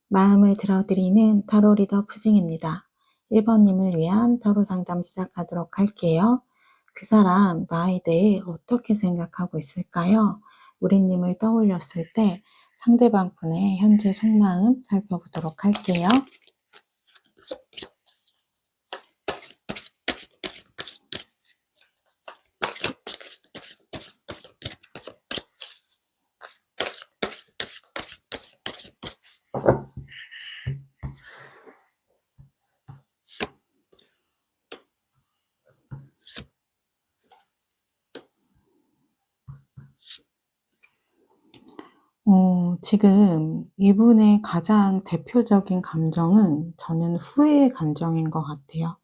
마음을 들어드리는 타로 리더 푸징입니다. 1번님을 위한 타로 상담 시작하도록 할게요. 그 사람 나에 대해 어떻게 생각하고 있을까요? 우리님을 떠올렸을 때 상대방 분의 현재 속마음 살펴보도록 할게요. 지금 이분의 가장 대표적인 감정은 저는 후회의 감정인 것 같아요.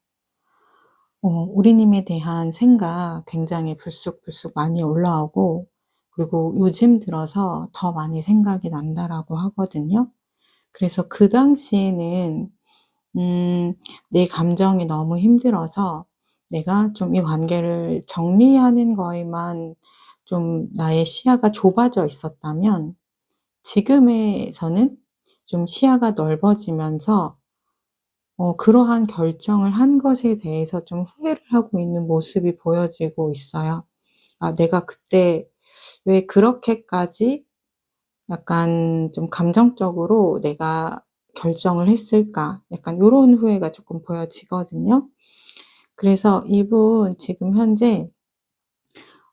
우리님에 대한 생각 굉장히 불쑥불쑥 많이 올라오고, 그리고 요즘 들어서 더 많이 생각이 난다라고 하거든요. 그래서 그 당시에는 내 감정이 너무 힘들어서 내가 좀 이 관계를 정리하는 거에만 좀 나의 시야가 좁아져 있었다면, 지금에서는 좀 시야가 넓어지면서 그러한 결정을 한 것에 대해서 좀 후회를 하고 있는 모습이 보여지고 있어요. '아, 내가 그때 왜 그렇게까지 약간 좀 감정적으로 내가 결정을 했을까?' 약간 요런 후회가 조금 보여지거든요. 그래서 이분 지금 현재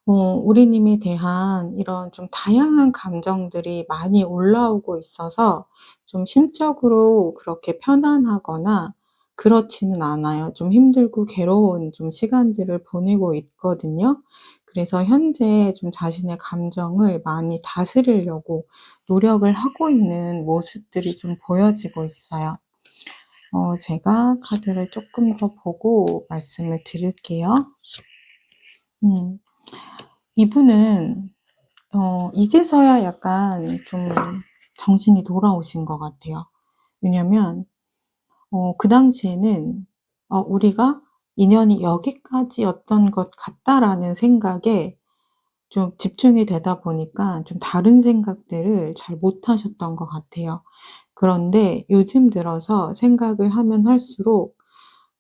우리님에 대한 이런 좀 다양한 감정들이 많이 올라오고 있어서 좀 심적으로 그렇게 편안하거나 그렇지는 않아요. 좀 힘들고 괴로운 좀 시간들을 보내고 있거든요. 그래서 현재 좀 자신의 감정을 많이 다스리려고 노력을 하고 있는 모습들이 좀 보여지고 있어요. 제가 카드를 조금 더 보고 말씀을 드릴게요. 음. 이분은 이제서야 약간 좀 정신이 돌아오신 것 같아요. 왜냐면 그 당시에는 '우리가 인연이 여기까지였던 것 같다.'라는 생각에 좀 집중이 되다 보니까 좀 다른 생각들을 잘 못하셨던 것 같아요. 그런데 요즘 들어서 생각을 하면 할수록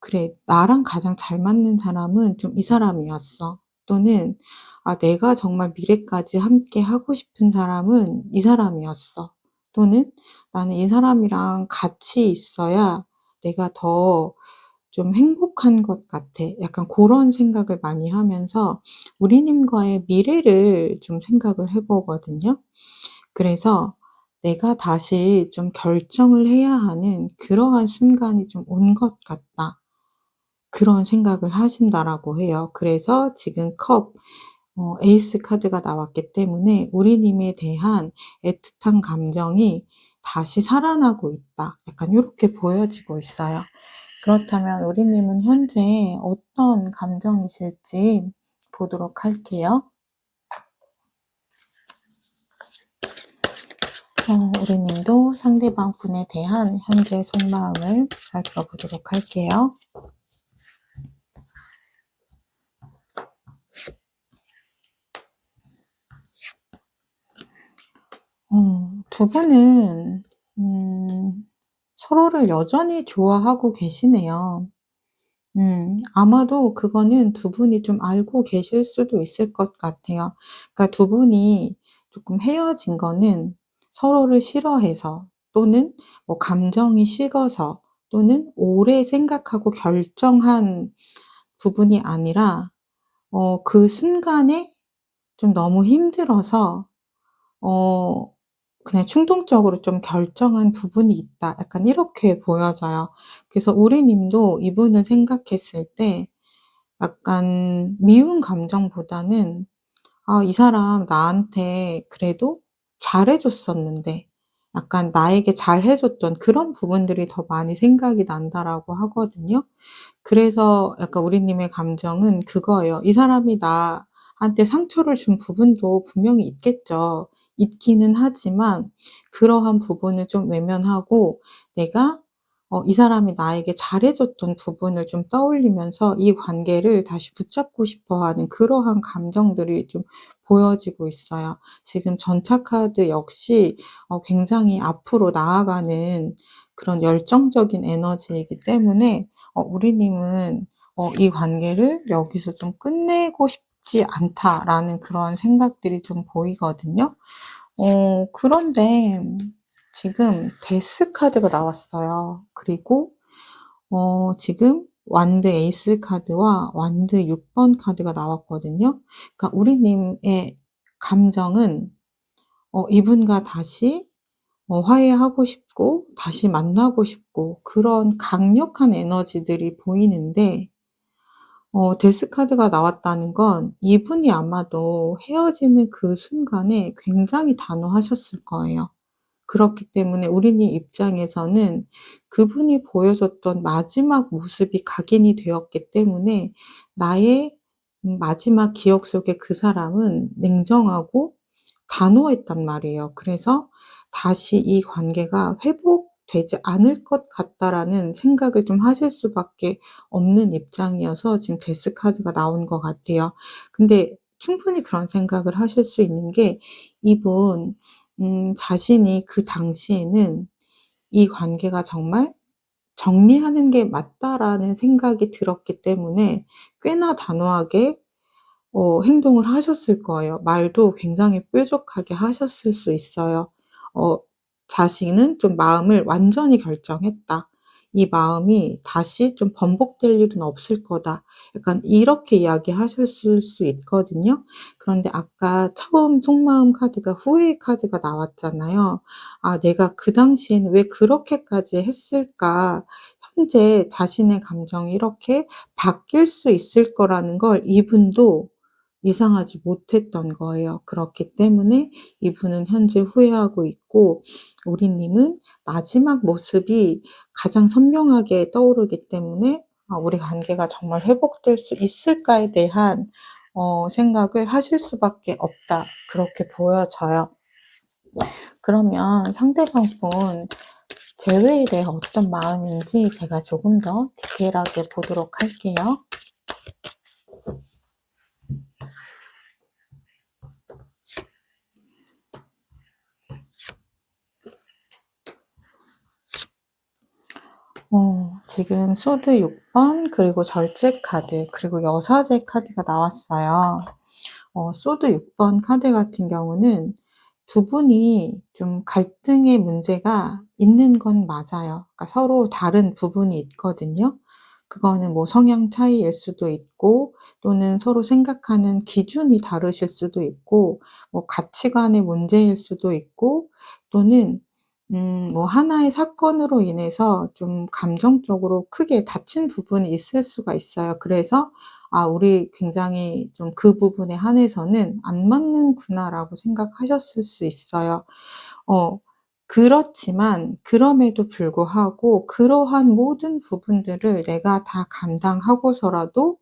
'그래, 나랑 가장 잘 맞는 사람은 좀 이 사람이었어.' 또는 '아, 내가 정말 미래까지 함께 하고 싶은 사람은 이 사람이었어.' 또는 '나는 이 사람이랑 같이 있어야 내가 더 좀 행복한 것 같아.' 약간 그런 생각을 많이 하면서 우리님과의 미래를 좀 생각을 해 보거든요. 그래서 '내가 다시 좀 결정을 해야 하는 그러한 순간이 좀 온 것 같다.' 그런 생각을 하신다라고 해요. 그래서 지금 에이스 카드가 나왔기 때문에 우리님에 대한 애틋한 감정이 다시 살아나고 있다. 약간 요렇게 보여지고 있어요. 그렇다면 우리님은 현재 어떤 감정이실지 보도록 할게요. 우리님도 상대방 분에 대한 현재 속마음을 살펴보도록 할게요. 두 분은 서로를 여전히 좋아하고 계시네요. 아마도 그거는 두 분이 좀 알고 계실 수도 있을 것 같아요. 그러니까 두 분이 조금 헤어진 거는 서로를 싫어해서, 또는 뭐 감정이 식어서, 또는 오래 생각하고 결정한 부분이 아니라 그 순간에 좀 너무 힘들어서 어 그냥 충동적으로 좀 결정한 부분이 있다. 약간 이렇게 보여져요. 그래서 우리 님도 이분을 생각했을 때 약간 미운 감정보다는 '아, 이 사람 나한테 그래도 잘해 줬었는데.' 약간 나에게 잘해 줬던 그런 부분들이 더 많이 생각이 난다라고 하거든요. 그래서 약간 우리 님의 감정은 그거예요. 이 사람이 나한테 상처를 준 부분도 분명히 있겠죠. 있기는 하지만 그러한 부분을 좀 외면하고, 내가 이 사람이 나에게 잘해 줬던 부분을 좀 떠올리면서 이 관계를 다시 붙잡고 싶어 하는 그러한 감정들이 좀 보여지고 있어요. 지금 전차 카드 역시 굉장히 앞으로 나아가는 그런 열정적인 에너지이기 때문에 우리님은 이 관계를 여기서 좀 끝내고 싶지 않다라는 그런 생각들이 좀 보이거든요. 그런데 지금 데스 카드가 나왔어요. 그리고 지금 완드 에이스 카드와 완드 6번 카드가 나왔거든요. 그러니까 우리님의 감정은 이분과 다시 화해하고 싶고 다시 만나고 싶고 그런 강력한 에너지들이 보이는데 데스 카드가 나왔다는 건 이분이 아마도 헤어지는 그 순간에 굉장히 단호하셨을 거예요. 그렇기 때문에 우리님 입장에서는 그분이 보여줬던 마지막 모습이 각인이 되었기 때문에 나의 마지막 기억 속에 그 사람은 냉정하고 단호했단 말이에요. 그래서 '다시 이 관계가 회복되지 않을 것 같다.'라는 생각을 좀 하실 수밖에 없는 입장이어서 지금 데스 카드가 나온 것 같아요. 근데 충분히 그런 생각을 하실 수 있는 게 이분 자신이 그 당시에는 '이 관계가 정말 정리하는 게 맞다.'라는 생각이 들었기 때문에 꽤나 단호하게 행동을 하셨을 거예요. 말도 굉장히 뾰족하게 하셨을 수 있어요. 어 자신은 좀 마음을 완전히 결정했다. '이 마음이 다시 좀 번복될 일은 없을 거다.' 약간 이렇게 이야기하셨을 수 있거든요. 그런데 아까 처음 속마음 카드가 후회 카드가 나왔잖아요. '아 내가 그 당시에는 왜 그렇게까지 했을까?' 현재 자신의 감정이 이렇게 바뀔 수 있을 거라는 걸 이분도 예상하지 못했던 거예요. 그렇기 때문에 이분은 현재 후회하고 있고 우리 님은 마지막 모습이 가장 선명하게 떠오르기 때문에 '아 우리 관계가 정말 회복될 수 있을까.'에 대한 생각을 하실 수밖에 없다. 그렇게 보여져요. 그러면 상대방 분 재회에 대해 어떤 마음인지 제가 조금 더 디테일하게 보도록 할게요. 지금 소드 6번 그리고 절제 카드 그리고 여사제 카드가 나왔어요. 소드 6번 카드 같은 경우는 두 분이 좀 갈등의 문제가 있는 건 맞아요. 그러니까 서로 다른 부분이 있거든요. 그거는 뭐 성향 차이일 수도 있고 또는 서로 생각하는 기준이 다르실 수도 있고 뭐 가치관의 문제일 수도 있고 또는 뭐 하나의 사건으로 인해서 좀 감정적으로 크게 다친 부분이 있을 수가 있어요. 그래서 '아 우리 굉장히 좀 그 부분에 한해서는 안 맞는구나.'라고 생각하셨을 수 있어요. 어 그렇지만 그럼에도 불구하고 그러한 모든 부분들을 내가 다 감당하고서라도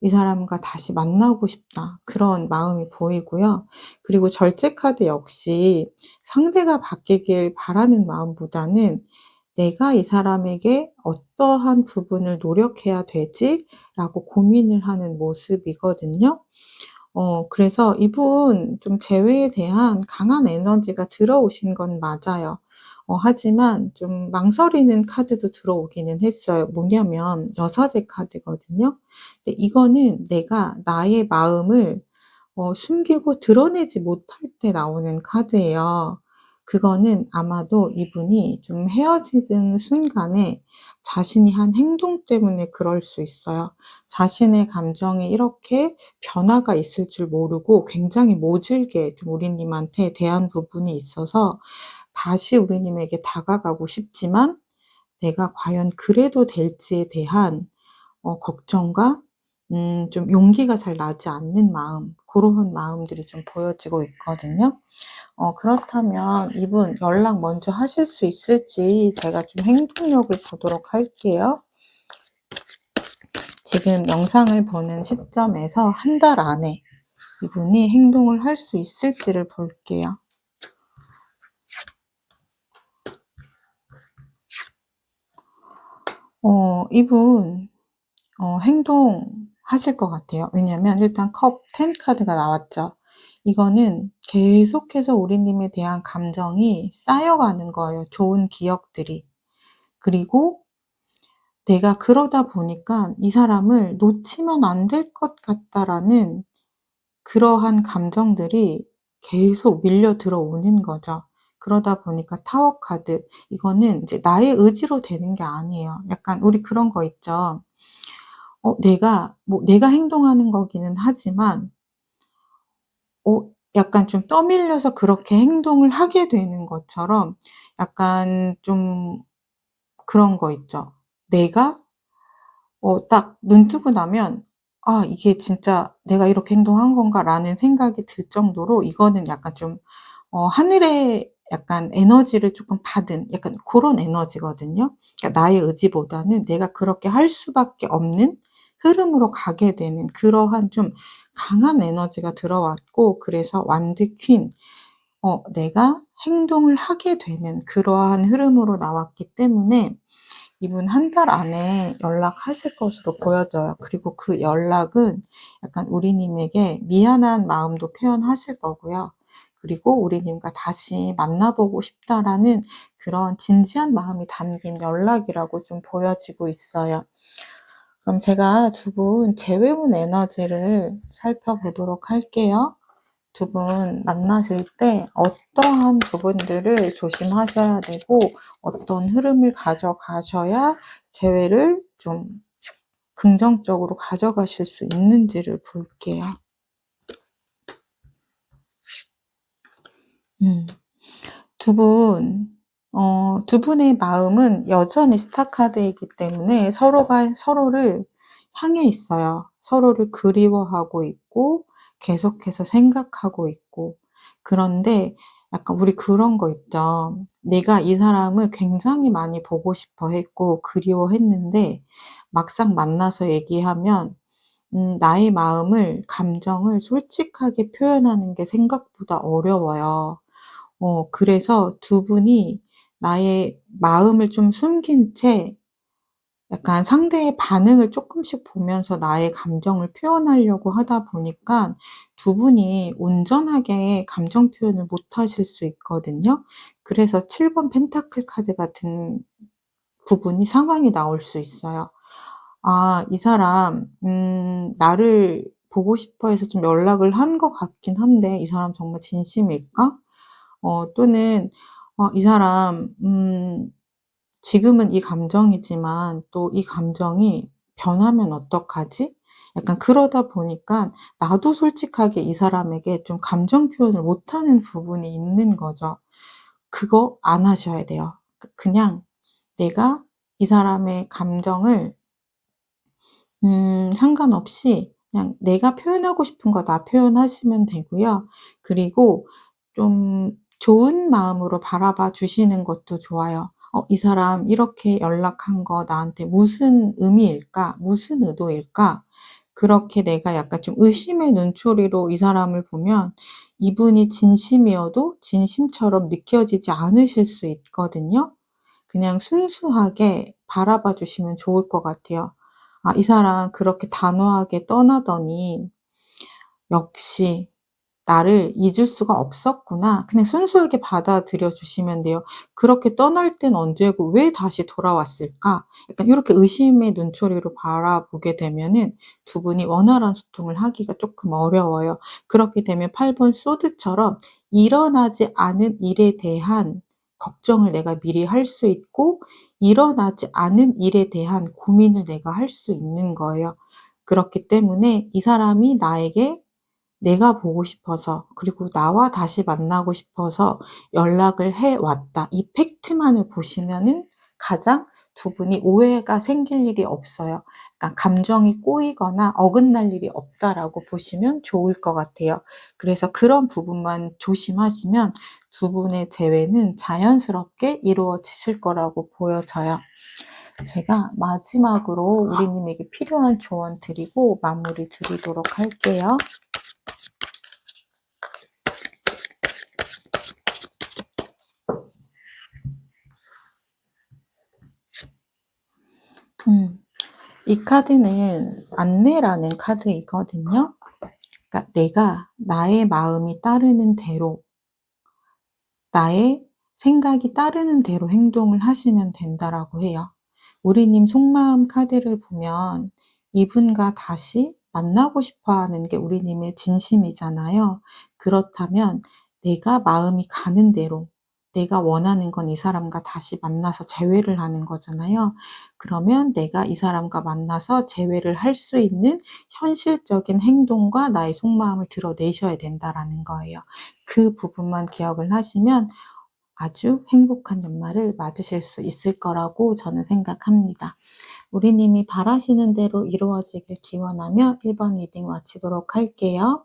'이 사람과 다시 만나고 싶다.' 그런 마음이 보이고요. 그리고 절제 카드 역시 상대가 바뀌길 바라는 마음보다는 '내가 이 사람에게 어떠한 부분을 노력해야 되지?'라고 고민을 하는 모습이거든요. 그래서 이분 좀 재회에 대한 강한 에너지가 들어오신 건 맞아요. 하지만 좀 망설이는 카드도 들어오기는 했어요. 뭐냐면 여사제 카드거든요. 근데 이거는 내가 나의 마음을 숨기고 드러내지 못할 때 나오는 카드예요. 그거는 아마도 이분이 좀 헤어지는 순간에 자신이 한 행동 때문에 그럴 수 있어요. 자신의 감정에 이렇게 변화가 있을 줄 모르고 굉장히 모질게 좀 우리님한테 대한 부분이 있어서 다시 우리님에게 다가가고 싶지만 내가 과연 그래도 될지에 대한 걱정과 좀 용기가 잘 나지 않는 마음 그런 마음들이 좀 보여지고 있거든요. 그렇다면 이분 연락 먼저 하실 수 있을지 제가 좀 행동력을 보도록 할게요. 지금 영상을 보는 시점에서 한 달 안에 이분이 행동을 할 수 있을지를 볼게요. 이분 행동하실 것 같아요. 왜냐면 일단 컵 10 카드가 나왔죠. 이거는 계속해서 우리님에 대한 감정이 쌓여가는 거예요, 좋은 기억들이. 그리고 내가 그러다 보니까 '이 사람을 놓치면 안 될 것 같다.'라는 그러한 감정들이 계속 밀려 들어오는 거죠. 그러다 보니까 타워 카드, 이거는 이제 나의 의지로 되는 게 아니에요. 약간 우리 그런 거 있죠. 내가 행동하는 거기는 하지만 약간 좀 떠밀려서 그렇게 행동을 하게 되는 것처럼, 약간 좀 그런 거 있죠. 내가 딱 눈 뜨고 나면 '아 이게 진짜 내가 이렇게 행동한 건가?'라는 생각이 들 정도로, 이거는 약간 좀 하늘의 약간 에너지를 쪼끔 받은 약간 고런 에너지거든요. 그러니까 나의 의지보다는 내가 그렇게 할 수밖에 없는 흐름으로 가게 되는 그러한 좀 강한 에너지가 들어왔고, 그래서 완드 퀸, 내가 행동을 하게 되는 그러한 흐름으로 나왔기 때문에 이분 한 달 안에 연락하실 것으로 보여져요. 그리고 그 연락은 약간 우리님에게 미안한 마음도 표현하실 거고요. 그리고 우리님과 다시 만나보고 싶다라는 그런 진지한 마음이 담긴 연락이라고 좀 보여지고 있어요. 그럼 제가 두 분 재회운 에너지를 살펴보도록 할게요. 두 분 만나실 때 어떠한 부분들을 조심하셔야 되고, 어떤 흐름을 가져가셔야 재회를 좀 긍정적으로 가져가실 수 있는지를 볼게요. 음. 두 분의 마음은 여전히 스타 카드이기 때문에 서로가 서로를 향해 있어요. 서로를 그리워하고 있고 계속해서 생각하고 있고. 그런데 약간 우리 그런 거 있죠. 내가 이 사람을 굉장히 많이 보고 싶어 했고 그리워했는데 막상 만나서 얘기하면 나의 마음을, 감정을 솔직하게 표현하는 게 생각보다 어려워요. 그래서 두 분이 나의 마음을 좀 숨긴 채 약간 상대의 반응을 쪼끔씩 보면서 나의 감정을 표현하려고 하다 보니까 두 분이 온전하게 감정 표현을 못 하실 수 있거든요. 그래서 7번 펜타클 카드 같은 부분이 상황이 나올 수 있어요. '아 이 사람 나를 보고 싶어 해서 좀 연락을 한 것 같긴 한데 이 사람 정말 진심일까?' 또는 '이 사람 지금은 이 감정이지만 또 이 감정이 변하면 어떡하지?' 약간 그러다 보니까 나도 솔직하게 이 사람에게 좀 감정 표현을 못하는 부분이 있는 거죠. 그거 안 하셔야 돼요. 그냥 내가 이 사람의 감정을 상관없이 그냥 내가 표현하고 싶은 거 다 표현하시면 되고요. 그리고 좀 좋은 마음으로 바라봐 주시는 것도 좋아요. '이 사람 이렇게 연락한 거 나한테 무슨 의미일까? 무슨 의도일까?' 그렇게 내가 약간 좀 의심의 눈초리로 이 사람을 보면 이분이 진심이어도 진심처럼 느껴지지 않으실 수 있거든요. 그냥 순수하게 바라봐 주시면 좋을 것 같아요. '아 이 사람 그렇게 단호하게 떠나더니 역시 나를 잊을 수가 없었구나.' 그냥 순수하게 받아들여 주시면 돼요. '그렇게 떠날 땐 언제고 왜 다시 돌아왔을까?' 약간 요렇게 의심의 눈초리로 바라보게 되면은 두 분이 원활한 소통을 하기가 쪼끔 어려워요. 그렇게 되면 8번 소드처럼 일어나지 않은 일에 대한 걱정을 내가 미리 할 수 있고, 일어나지 않은 일에 대한 고민을 내가 할 수 있는 거예요. 그렇기 때문에 이 사람이 나에게 내가 보고 싶어서, 그리고 나와 다시 만나고 싶어서 연락을 해 왔다. 이 팩트만을 보시면은 가장 두 분이 오해가 생길 일이 없어요. 그러니까 '감정이 꼬이거나 어긋날 일이 없다.'라고 보시면 좋을 것 같아요. 그래서 그런 부분만 조심하시면 두 분의 재회는 자연스럽게 이루어지실 거라고 보여져요. 제가 마지막으로 우리님에게 필요한 조언 드리고 마무리 드리도록 할게요. 음. 이 카드는 안내라는 카드이거든요. 그러니까 내가 나의 마음이 따르는 대로, 나의 생각이 따르는 대로 행동을 하시면 된다라고 해요. 우리님 속마음 카드를 보면 이분과 다시 만나고 싶어 하는 게 우리님의 진심이잖아요. 그렇다면 내가 마음이 가는 대로, 내가 원하는 건 이 사람과 다시 만나서 재회를 하는 거잖아요. 그러면 내가 이 사람과 만나서 재회를 할 수 있는 현실적인 행동과 나의 속마음을 드러내셔야 된다라는 거예요. 그 부분만 기억을 하시면 아주 행복한 연말을 맞으실 수 있을 거라고 저는 생각합니다. 우리님이 바라시는 대로 이루어지길 기원하며 1번 리딩 마치도록 할게요.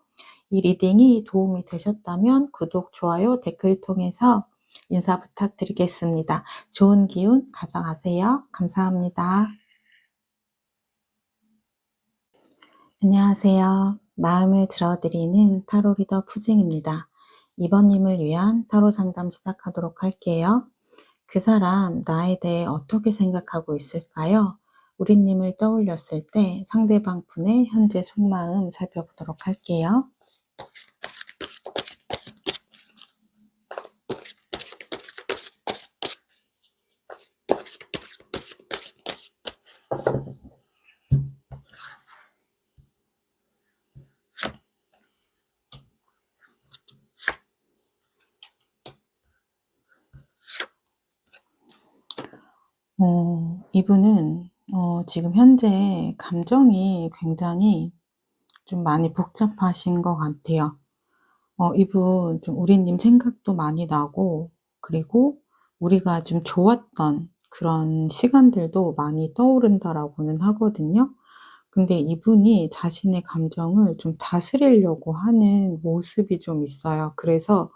이 리딩이 도움이 되셨다면 구독, 좋아요, 댓글 통해서 인사 부탁드리겠습니다. 좋은 기운 가져가세요. 감사합니다. 안녕하세요. 마음을 들어드리는 타로 리더 푸징입니다. 이번님을 위한 타로 상담 시작하도록 할게요. 그 사람 나에 대해 어떻게 생각하고 있을까요? 우리님을 떠올렸을 때 상대방 분의 현재 속마음 살펴보도록 할게요. 이분은 지금 현재 감정이 굉장히 좀 많이 복잡하신 것 같아요. 이분 좀 우리님 생각도 많이 나고, 그리고 우리가 좀 좋았던 그런 시간들도 많이 떠오른다라고는 하거든요. 근데 이분이 자신의 감정을 좀 다스리려고 하는 모습이 좀 있어요. 그래서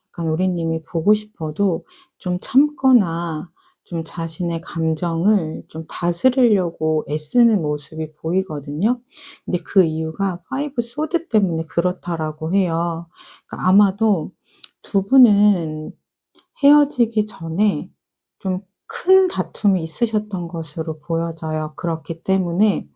약간 우리님이 보고 싶어도 좀 참거나 좀 자신의 감정을 좀 다스리려고 애쓰는 모습이 보이거든요. 근데 그 이유가 파이브 소드 때문에 그렇다라고 해요. 그러니까 아마도 두 분은 헤어지기 전에 좀 큰 다툼이 있으셨던 것으로 보여져요. 그렇기 때문에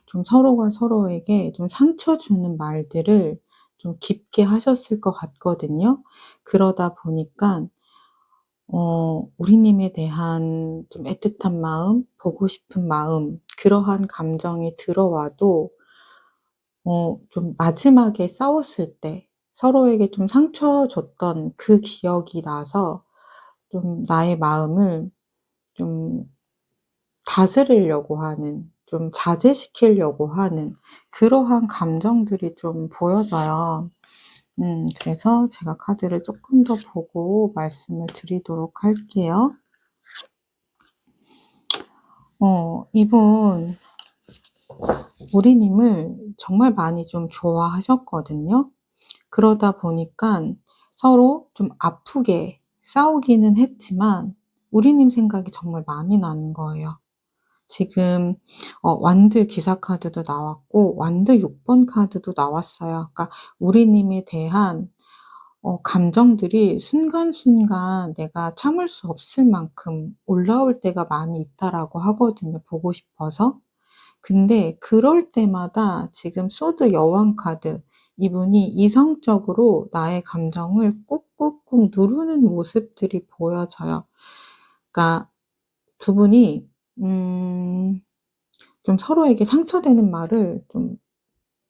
좀 서로가 서로에게 좀 상처 주는 말들을 좀 깊게 하셨을 것 같거든요. 그러다 보니까 우리님에 대한 좀 애틋한 마음, 보고 싶은 마음, 그러한 감정이 들어와도 좀 마지막에 싸웠을 때 서로에게 좀 상처 줬던 그 기억이 나서 좀 나의 마음을 좀 다스리려고 하는, 좀 자제시키려고 하는 그러한 감정들이 좀 보여져요. 그래서 제가 카드를 조금 더 보고 말씀을 드리도록 할게요. 이분 우리님을 정말 많이 좀 좋아하셨거든요. 그러다 보니까 서로 좀 아프게 싸우기는 했지만 우리님 생각이 정말 많이 나는 거예요. 지금 완드 기사 카드도 나왔고 완드 6번 카드도 나왔어요. 그러니까 우리님에 대한 감정들이 순간순간 내가 참을 수 없을 만큼 올라올 때가 많이 있다라고 하거든요, 보고 싶어서. 근데 그럴 때마다 지금 소드 여왕 카드, 이분이 이성적으로 나의 감정을 꾹꾹꾹 누르는 모습들이 보여져요. 그러니까 두 분이 좀 서로에게 상처되는 말을 좀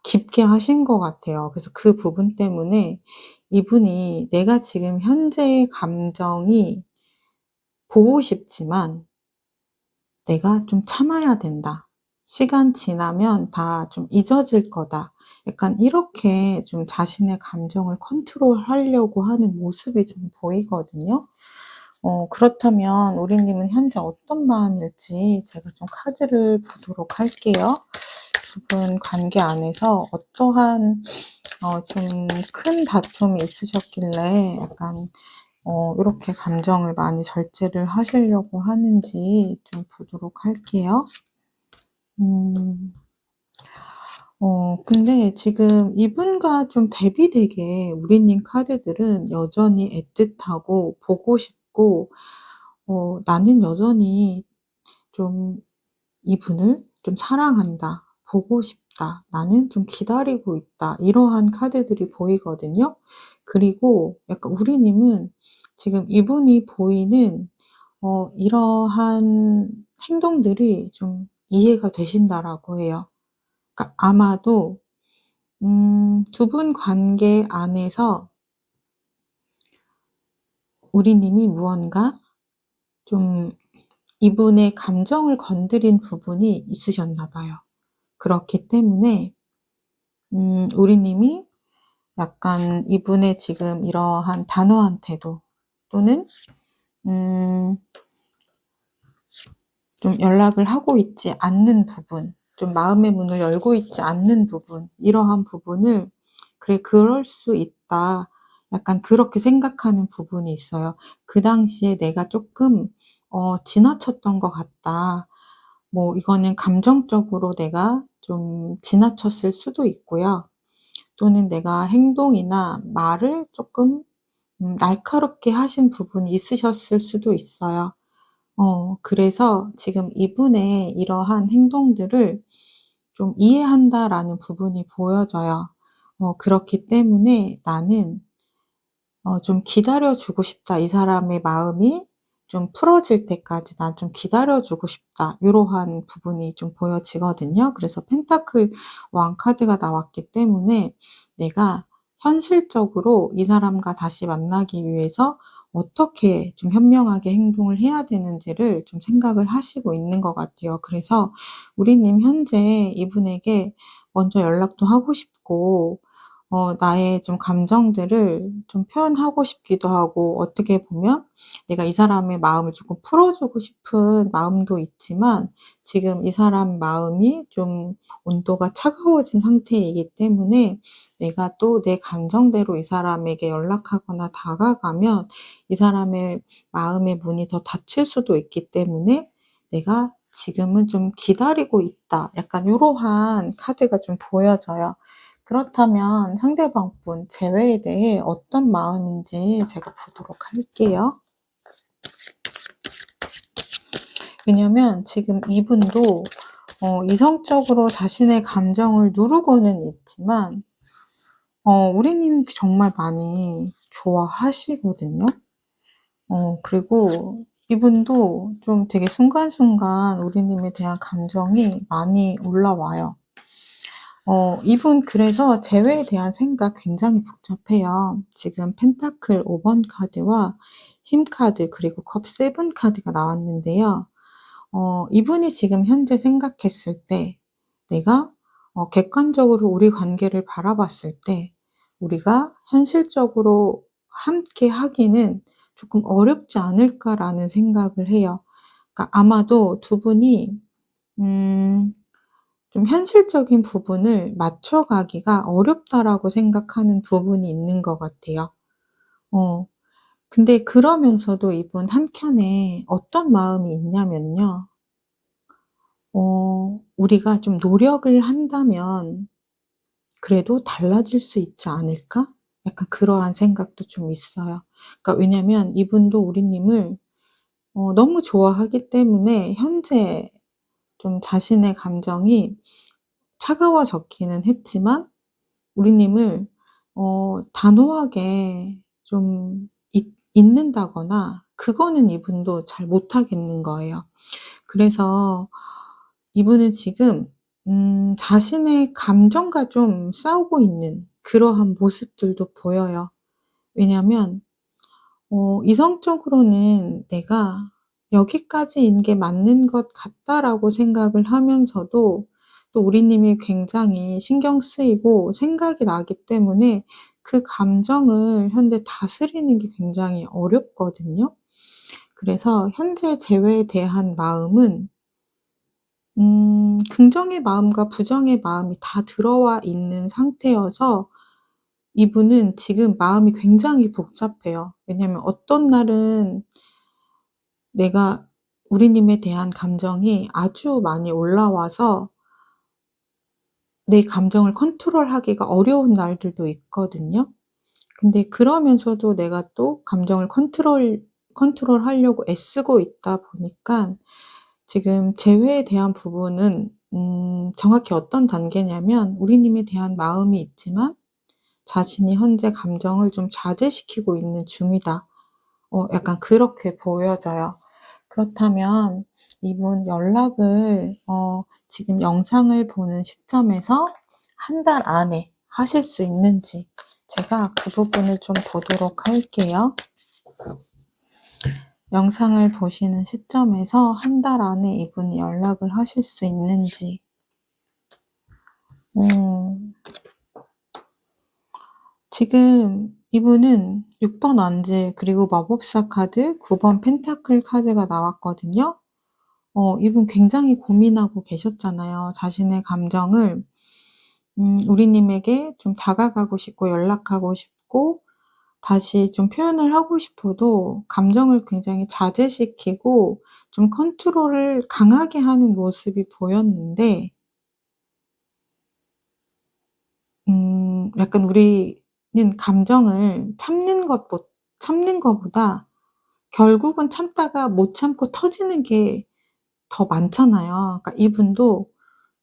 깊게 하신 것 같아요. 그래서 그 부분 때문에 이분이 내가 지금 현재의 감정이 보고 싶지만 내가 좀 참아야 된다. 시간 지나면 다 좀 잊어질 거다. 약간 이렇게 좀 자신의 감정을 컨트롤하려고 하는 모습이 좀 보이거든요. 그렇다면 우리님은 현재 어떤 마음일지 제가 좀 카드를 보도록 할게요. 두 분 관계 안에서 어떠한 좀 큰 다툼이 있으셨길래 약간 이렇게 감정을 많이 절제를 하시려고 하는지 좀 보도록 할게요. 근데 지금 이분과 좀 대비되게 우리님 카드들은 여전히 애틋하고 보고 싶고, 나는 여전히 좀 이분을 좀 사랑한다. 보고 싶다. 나는 좀 기다리고 있다. 이러한 카드들이 보이거든요. 그리고 약간 우리님은 지금 이분이 보이는 이러한 행동들이 좀 이해가 되신다라고 해요. 그러니까 아마도 두 분 관계 안에서 우리님이 무언가 좀 이분의 감정을 건드린 부분이 있으셨나 봐요. 그렇기 때문에 우리님이 약간 이분의 지금 이러한 단호한 태도 또는 음 좀 연락을 하고 있지 않는 부분, 좀 마음의 문을 열고 있지 않는 부분, 이러한 부분을 '그래 그럴 수 있다.' 약간 그렇게 생각하는 부분이 있어요. '그 당시에 내가 쪼끔 지나쳤던 것 같다.' 뭐 이거는 감정적으로 내가 좀 지나쳤을 수도 있고요. 또는 내가 행동이나 말을 쪼끔 날카롭게 하신 부분이 있으셨을 수도 있어요. 그래서 지금 이분의 이러한 행동들을 좀 이해한다라는 부분이 보여져요. 그렇기 때문에 '나는 좀 기다려 주고 싶다. 이 사람의 마음이 좀 풀어질 때까지 난 좀 기다려 주고 싶다.' 요러한 부분이 좀 보여지거든요. 그래서 펜타클 왕 카드가 나왔기 때문에 내가 현실적으로 이 사람과 다시 만나기 위해서 어떻게 좀 현명하게 행동을 해야 되는지를 좀 생각을 하시고 있는 것 같아요. 그래서 우리님 현재 이분에게 먼저 연락도 하고 싶고 나의 좀 감정들을 좀 표현하고 싶기도 하고, 어떻게 보면 내가 이 사람의 마음을 조금 풀어주고 싶은 마음도 있지만 지금 이 사람 마음이 좀 온도가 차가워진 상태이기 때문에 내가 또 내 감정대로 이 사람에게 연락하거나 다가가면 이 사람의 마음의 문이 더 닫힐 수도 있기 때문에 내가 지금은 좀 기다리고 있다. 약간 요러한 카드가 좀 보여져요. 그렇다면 상대방 분 재회에 대해 어떤 마음인지 제가 보도록 할게요. 왜냐면 지금 이분도 이성적으로 자신의 감정을 누르고는 있지만 우리님 정말 많이 좋아하시거든요. 그리고 이분도 좀 되게 순간순간 우리님에 대한 감정이 많이 올라와요. 이분 그래서 재회에 대한 생각 굉장히 복잡해요. 지금 펜타클 5번 카드와 힘 카드 그리고 컵 세븐 카드가 나왔는데요. 이분이 지금 현재 생각했을 때 내가 객관적으로 우리 관계를 바라봤을 때 우리가 현실적으로 함께 하기는 조금 어렵지 않을까라는 생각을 해요. 그러니까 아마도 두 분이 음 좀 현실적인 부분을 맞춰가기가 어렵다라고 생각하는 부분이 있는 것 같아요. 어 근데 그러면서도 이분 한켠에 어떤 마음이 있냐면요. '우리가 좀 노력을 한다면 그래도 달라질 수 있지 않을까?' 약간 그러한 생각도 좀 있어요. 그러니까 왜냐면 이분도 우리님을 너무 좋아하기 때문에 현재 좀 자신의 감정이 차가워졌기는 했지만 우리님을 단호하게 좀 잊는다거나 그거는 이분도 잘 못하겠는 거예요. 그래서 이분은 지금 자신의 감정과 좀 싸우고 있는 그러한 모습들도 보여요. 왜냐면 이성적으로는 '내가 여기까지인 게 맞는 것 같다.'라고 생각을 하면서도 또 우리님이 굉장히 신경 쓰이고 생각이 나기 때문에 그 감정을 현재 다스리는 게 굉장히 어렵거든요. 그래서 현재 재회에 대한 마음은 긍정의 마음과 부정의 마음이 다 들어와 있는 상태여서 이분은 지금 마음이 굉장히 복잡해요. 왜냐하면 어떤 날은 내가 우리님에 대한 감정이 아주 많이 올라와서 내 감정을 컨트롤하기가 어려운 날들도 있거든요. 근데 그러면서도 내가 또 감정을 컨트롤하려고 애쓰고 있다 보니까 지금 재회에 대한 부분은 정확히 어떤 단계냐면 우리님에 대한 마음이 있지만 자신이 현재 감정을 좀 자제시키고 있는 중이다. 약간 그렇게 보여져요. 그렇다면 이분 연락을 지금 영상을 보는 시점에서 한 달 안에 하실 수 있는지 제가 그 부분을 좀 보도록 할게요. 영상을 보시는 시점에서 한 달 안에 이분이 연락을 하실 수 있는지. 지금 이분은 6번 완즈 그리고 마법사 카드, 9번 펜타클 카드가 나왔거든요. 이분 굉장히 고민하고 계셨잖아요. 자신의 감정을 우리님에게 좀 다가가고 싶고 연락하고 싶고 다시 좀 표현을 하고 싶어도 감정을 굉장히 자제시키고 좀 컨트롤을 강하게 하는 모습이 보였는데 약간 우리는 감정을 참는 것보다 결국은 참다가 못 참고 터지는 게 더 많잖아요. 그러니까 이분도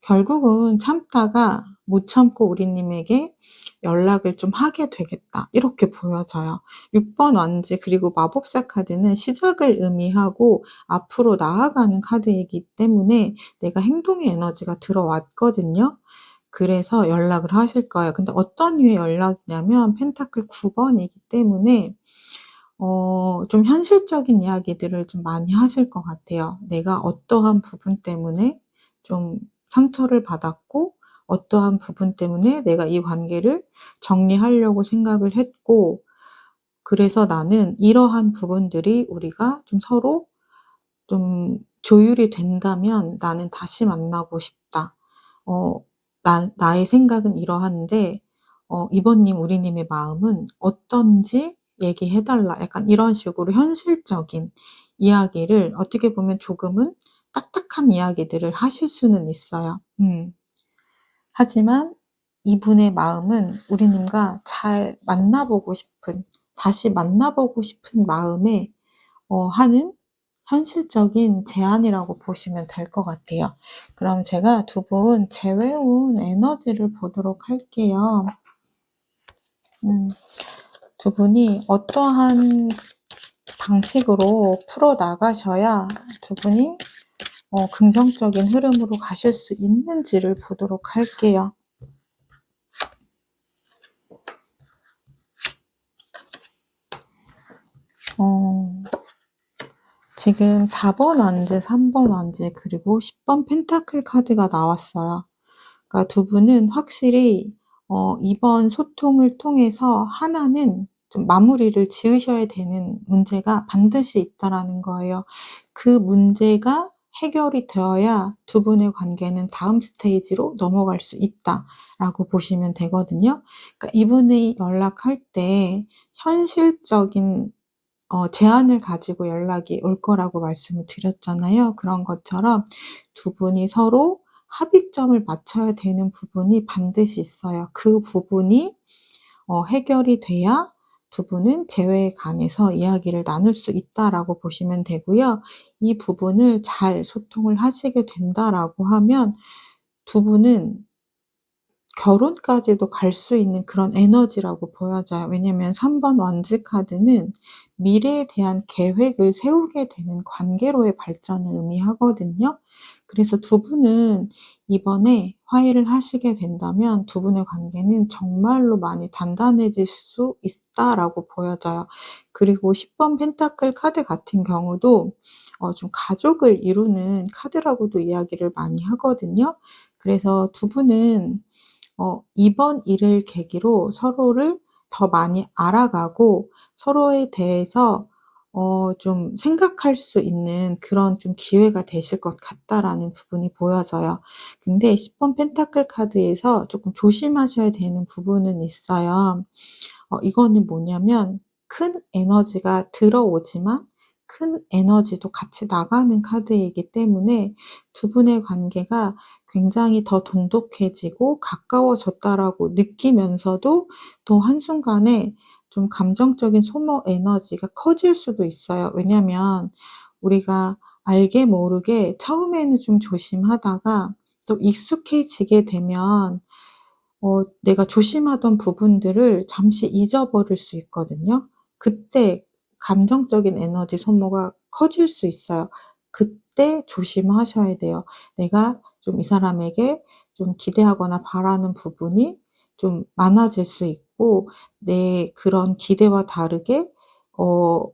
결국은 참다가 못 참고 우리님에게 연락을 좀 하게 되겠다. 이렇게 보여져요. 6번 완즈 그리고 마법사 카드는 시작을 의미하고 앞으로 나아가는 카드이기 때문에 내가 행동의 에너지가 들어왔거든요. 그래서 연락을 하실 거예요. 근데 어떤 류의 연락이냐면 펜타클 9번이기 때문에 좀 현실적인 이야기들을 좀 많이 하실 것 같아요. 내가 어떠한 부분 때문에 좀 상처를 받았고 어떠한 부분 때문에 내가 이 관계를 정리하려고 생각을 했고 그래서 나는 이러한 부분들이 우리가 좀 서로 좀 조율이 된다면 나는 다시 만나고 싶다. 어 나의 생각은 이러한데 이번님 우리님의 마음은 어떤지 얘기해 달라. 약간 이런 식으로 현실적인 이야기를 어떻게 보면 조금은 딱딱한 이야기들을 하실 수는 있어요. 하지만 이분의 마음은 우리님과 잘 만나보고 싶은 다시 만나보고 싶은 마음에 하는 현실적인 제안이라고 보시면 될 것 같아요. 그럼 제가 두 분 재회온 에너지를 보도록 할게요. 두 분이 어떠한 방식으로 풀어나가셔야 두 분이 긍정적인 흐름으로 가실 수 있는지를 보도록 할게요. 지금 4번 완즈, 3번 완즈 그리고 10번 펜타클 카드가 나왔어요. 그러니까 두 분은 확실히 이번 소통을 통해서 하나는 좀 마무리를 지으셔야 되는 문제가 반드시 있다라는 거예요. 그 문제가 해결이 되어야 두 분의 관계는 다음 스테이지로 넘어갈 수 있다라고 보시면 되거든요. 그러니까 이분이 연락할 때 현실적인 제안을 가지고 연락이 올 거라고 말씀을 드렸잖아요. 그런 것처럼 두 분이 서로 합의점을 맞춰야 되는 부분이 반드시 있어요. 그 부분이 해결이 돼야 두 분은 재회에 관해서 이야기를 나눌 수 있다라고 보시면 되고요. 이 부분을 잘 소통을 하시게 된다라고 하면 두 분은 결혼까지도 갈 수 있는 그런 에너지라고 보여져요. 왜냐면 3번 완즈 카드는 미래에 대한 계획을 세우게 되는 관계로의 발전을 의미하거든요. 그래서 두 분은 이번에 화해를 하시게 된다면 두 분의 관계는 정말로 많이 단단해질 수 있다라고 보여져요. 그리고 10번 펜타클 카드 같은 경우도 좀 가족을 이루는 카드라고도 이야기를 많이 하거든요. 그래서 두 분은 이번 일을 계기로 서로를 더 많이 알아가고 서로에 대해서 좀 생각할 수 있는 그런 좀 기회가 되실 것 같다라는 부분이 보여져요. 근데 10번 펜타클 카드에서 조금 조심하셔야 되는 부분은 있어요. 이거는 뭐냐면 큰 에너지가 들어오지만 큰 에너지도 같이 나가는 카드이기 때문에 두 분의 관계가 굉장히 더 돈독해지고 가까워졌다라고 느끼면서도 또 한순간에 좀 감정적인 소모 에너지가 커질 수도 있어요. 왜냐면 우리가 알게 모르게 처음에는 좀 조심하다가 또 익숙해지게 되면 내가 조심하던 부분들을 잠시 잊어버릴 수 있거든요. 그때 감정적인 에너지 소모가 커질 수 있어요. 그때 조심하셔야 돼요. 내가 좀 이 사람에게 좀 기대하거나 바라는 부분이 좀 많아질 수 있고, 내 그런 기대와 다르게 어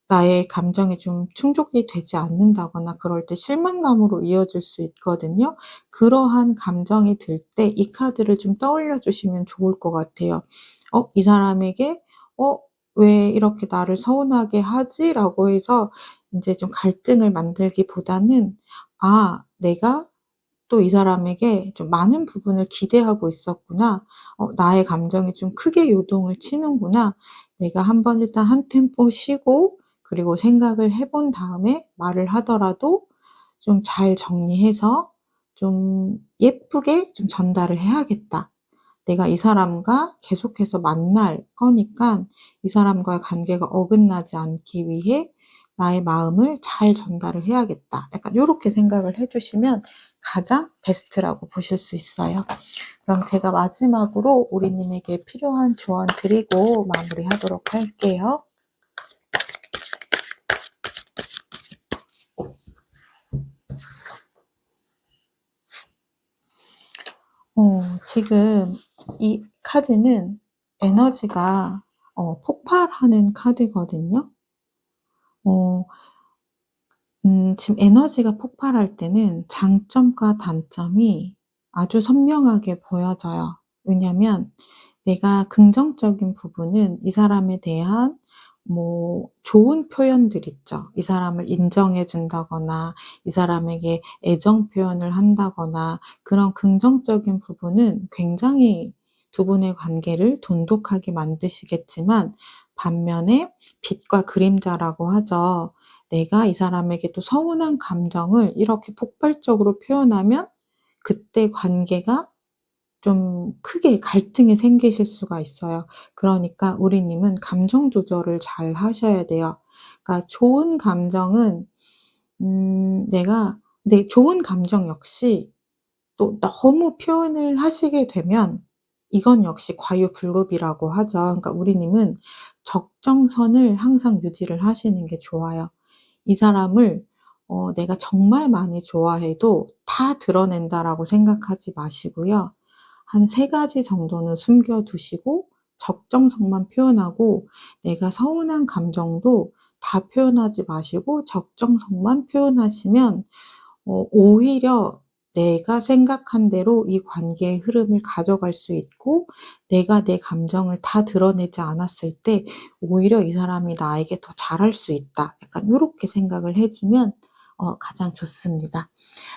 나의 감정이 좀 충족이 되지 않는다거나 그럴 때 실망감으로 이어질 수 있거든요. 그러한 감정이 들 때 이 카드를 좀 떠올려 주시면 좋을 것 같아요. 이 사람에게 '어 왜 이렇게 나를 서운하게 하지?'라고 해서 인제 좀 갈등을 만들기보다는 '아 내가 또 이 사람에게 좀 많은 부분을 기대하고 있었구나. 나의 감정이 좀 크게 요동을 치는구나. 내가 한번 일단 한 템포 쉬고 그리고 생각을 해본 다음에 말을 하더라도 좀 잘 정리해서 좀 예쁘게 좀 전달을 해야겠다. 내가 이 사람과 계속해서 만날 거니깐 이 사람과의 관계가 어긋나지 않기 위해 나의 마음을 잘 전달을 해야겠다.' 약간 요렇게 생각을 해 주시면 가장 베스트라고 보실 수 있어요. 그럼 제가 마지막으로 우리 님에게 필요한 조언 드리고 마무리하도록 할게요. 지금 이 카드는 에너지가 폭발하는 카드거든요. 어 지금 에너지가 폭발할 때는 장점과 단점이 아주 선명하게 보여져요. 왜냐면 내가 긍정적인 부분은 이 사람에 대한 뭐 좋은 표현들 있죠. 이 사람을 인정해 준다거나 이 사람에게 애정 표현을 한다거나 그런 긍정적인 부분은 굉장히 두 분의 관계를 돈독하게 만드시겠지만, 반면에 빛과 그림자라고 하죠. 내가 이 사람에게 또 서운한 감정을 이렇게 폭발적으로 표현하면 그때 관계가 좀 크게 갈등이 생기실 수가 있어요. 그러니까 우리 님은 감정 조절을 잘 하셔야 돼요. 그러니까 좋은 감정은 내가 내 좋은 감정 역시 또 너무 표현을 하시게 되면 이건 역시 과유불급이라고 하죠. 그러니까 우리 님은 적정선을 항상 유지를 하시는 게 좋아요. 이 사람을 내가 정말 많이 좋아해도 다 드러낸다라고 생각하지 마시고요. 한 3 가지 정도는 숨겨 두시고 적정성만 표현하고, 내가 서운한 감정도 다 표현하지 마시고 적정성만 표현하시면 오히려 내가 생각한 대로 이 관계의 흐름을 가져갈 수 있고, 내가 내 감정을 다 드러내지 않았을 때 오히려 '이 사람이 나에게 더 잘할 수 있다.' 약간 요렇게 생각을 해 주면 가장 좋습니다.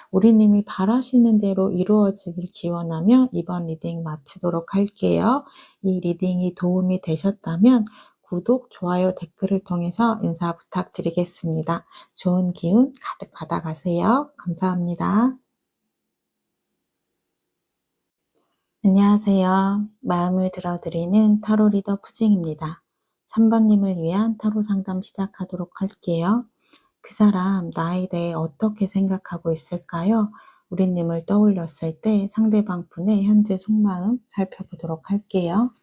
우리 님이 바라시는 대로 이루어지길 기원하며 이번 리딩 마치도록 할게요. 이 리딩이 도움이 되셨다면 구독, 좋아요, 댓글을 통해서 인사 부탁드리겠습니다. 좋은 기운 가득 받아가세요. 감사합니다. 안녕하세요. 마음을 들어드리는 타로 리더 푸징입니다. 3번 님을 위한 타로 상담 시작하도록 할게요. 그 사람 나에 대해 어떻게 생각하고 있을까요? 우리님을 떠올렸을 때 상대방 분의 현재 속마음 살펴보도록 할게요.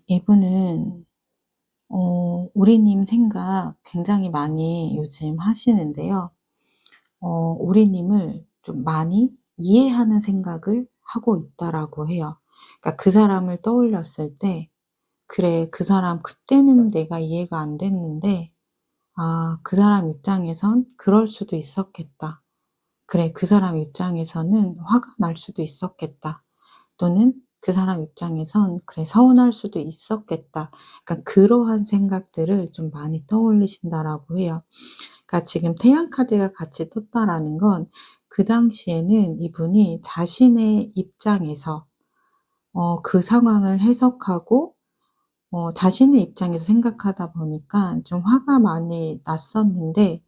이분은 우리님 생각 굉장히 많이 요즘 하시는데요. 우리님을 좀 많이 이해하는 생각을 하고 있다라고 해요. 그러니까 그 사람을 떠올렸을 때 '그래, 그 사람 그때는 내가 이해가 안 됐는데 그 사람 입장에선 그럴 수도 있었겠다. 그래, 그 사람 입장에서는 화가 날 수도 있었겠다.' 또는 '그 사람 입장에선 그래 서운할 수도 있었겠다.' 그러니까 그러한 생각들을 좀 많이 떠올리신다라고 해요. 그러니까 지금 태양 카드가 같이 떴다라는 건 그 당시에는 이분이 자신의 입장에서 그 상황을 해석하고 자신의 입장에서 생각하다 보니까 좀 화가 많이 났었는데,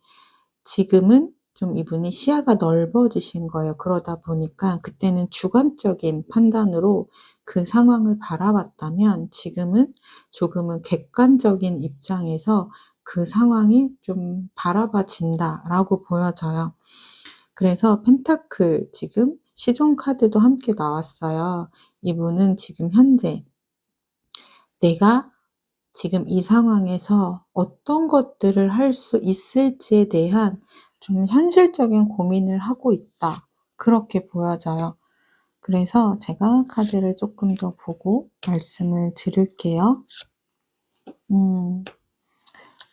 지금은 좀 이분이 시야가 넓어지신 거예요. 그러다 보니까 그때는 주관적인 판단으로 그 상황을 바라봤다면, 지금은 조금은 객관적인 입장에서 그 상황이 좀 바라봐진다라고 보여져요. 그래서 펜타클, 지금 시종 카드도 함께 나왔어요. 이분은 지금 현재 내가 지금 이 상황에서 어떤 것들을 할 수 있을지에 대한 좀 현실적인 고민을 하고 있다, 그렇게 보여져요. 그래서 제가 카드를 조금 더 보고 말씀을 드릴게요.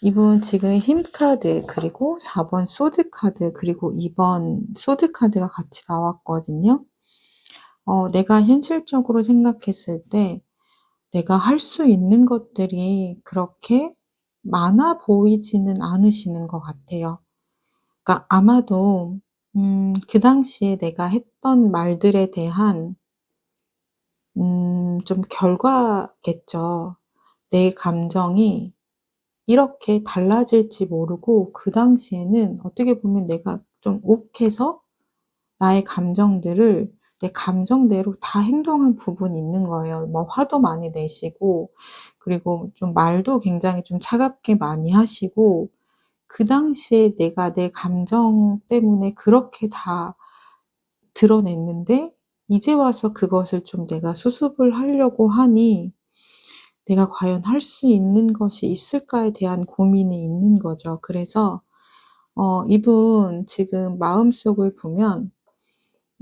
이분 지금 힘 카드, 그리고 4번 소드 카드, 그리고 2번 소드 카드가 같이 나왔거든요. 내가 현실적으로 생각했을 때 내가 할 수 있는 것들이 그렇게 많아 보이지는 않으시는 것 같아요. 그러니까 아마도 그 당시에 내가 했던 말들에 대한 좀 결과겠죠. 내 감정이 이렇게 달라질지 모르고 그 당시에는 어떻게 보면 내가 좀 욱해서 나의 감정들을 내 감정대로 다 행동한 부분이 있는 거예요. 뭐 화도 많이 내시고, 그리고 좀 말도 굉장히 좀 차갑게 많이 하시고, 그 당시에 내가 내 감정 때문에 그렇게 다 드러냈는데, 이제 와서 그것을 좀 내가 수습을 하려고 하니 내가 과연 할 수 있는 것이 있을까에 대한 고민이 있는 거죠. 그래서 이분 지금 마음속을 보면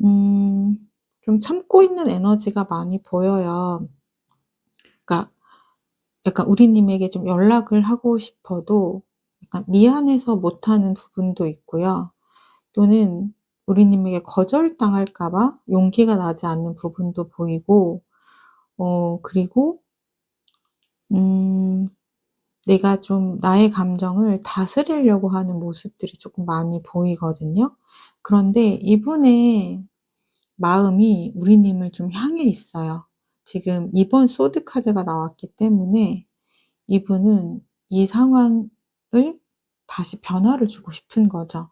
음 좀 참고 있는 에너지가 많이 보여요. 그러니까 약간 우리님에게 좀 연락을 하고 싶어도 약간 미안해서 못하는 부분도 있고요. 또는 우리님에게 거절당할까 봐 용기가 나지 않는 부분도 보이고, 그리고 음 내가 좀 나의 감정을 다스리려고 하는 모습들이 조금 많이 보이거든요. 그런데 이분의 마음이 우리님을 좀 향해 있어요. 지금 2번 소드 카드가 나왔기 때문에 이분은 이 상황을 다시 변화를 주고 싶은 거죠.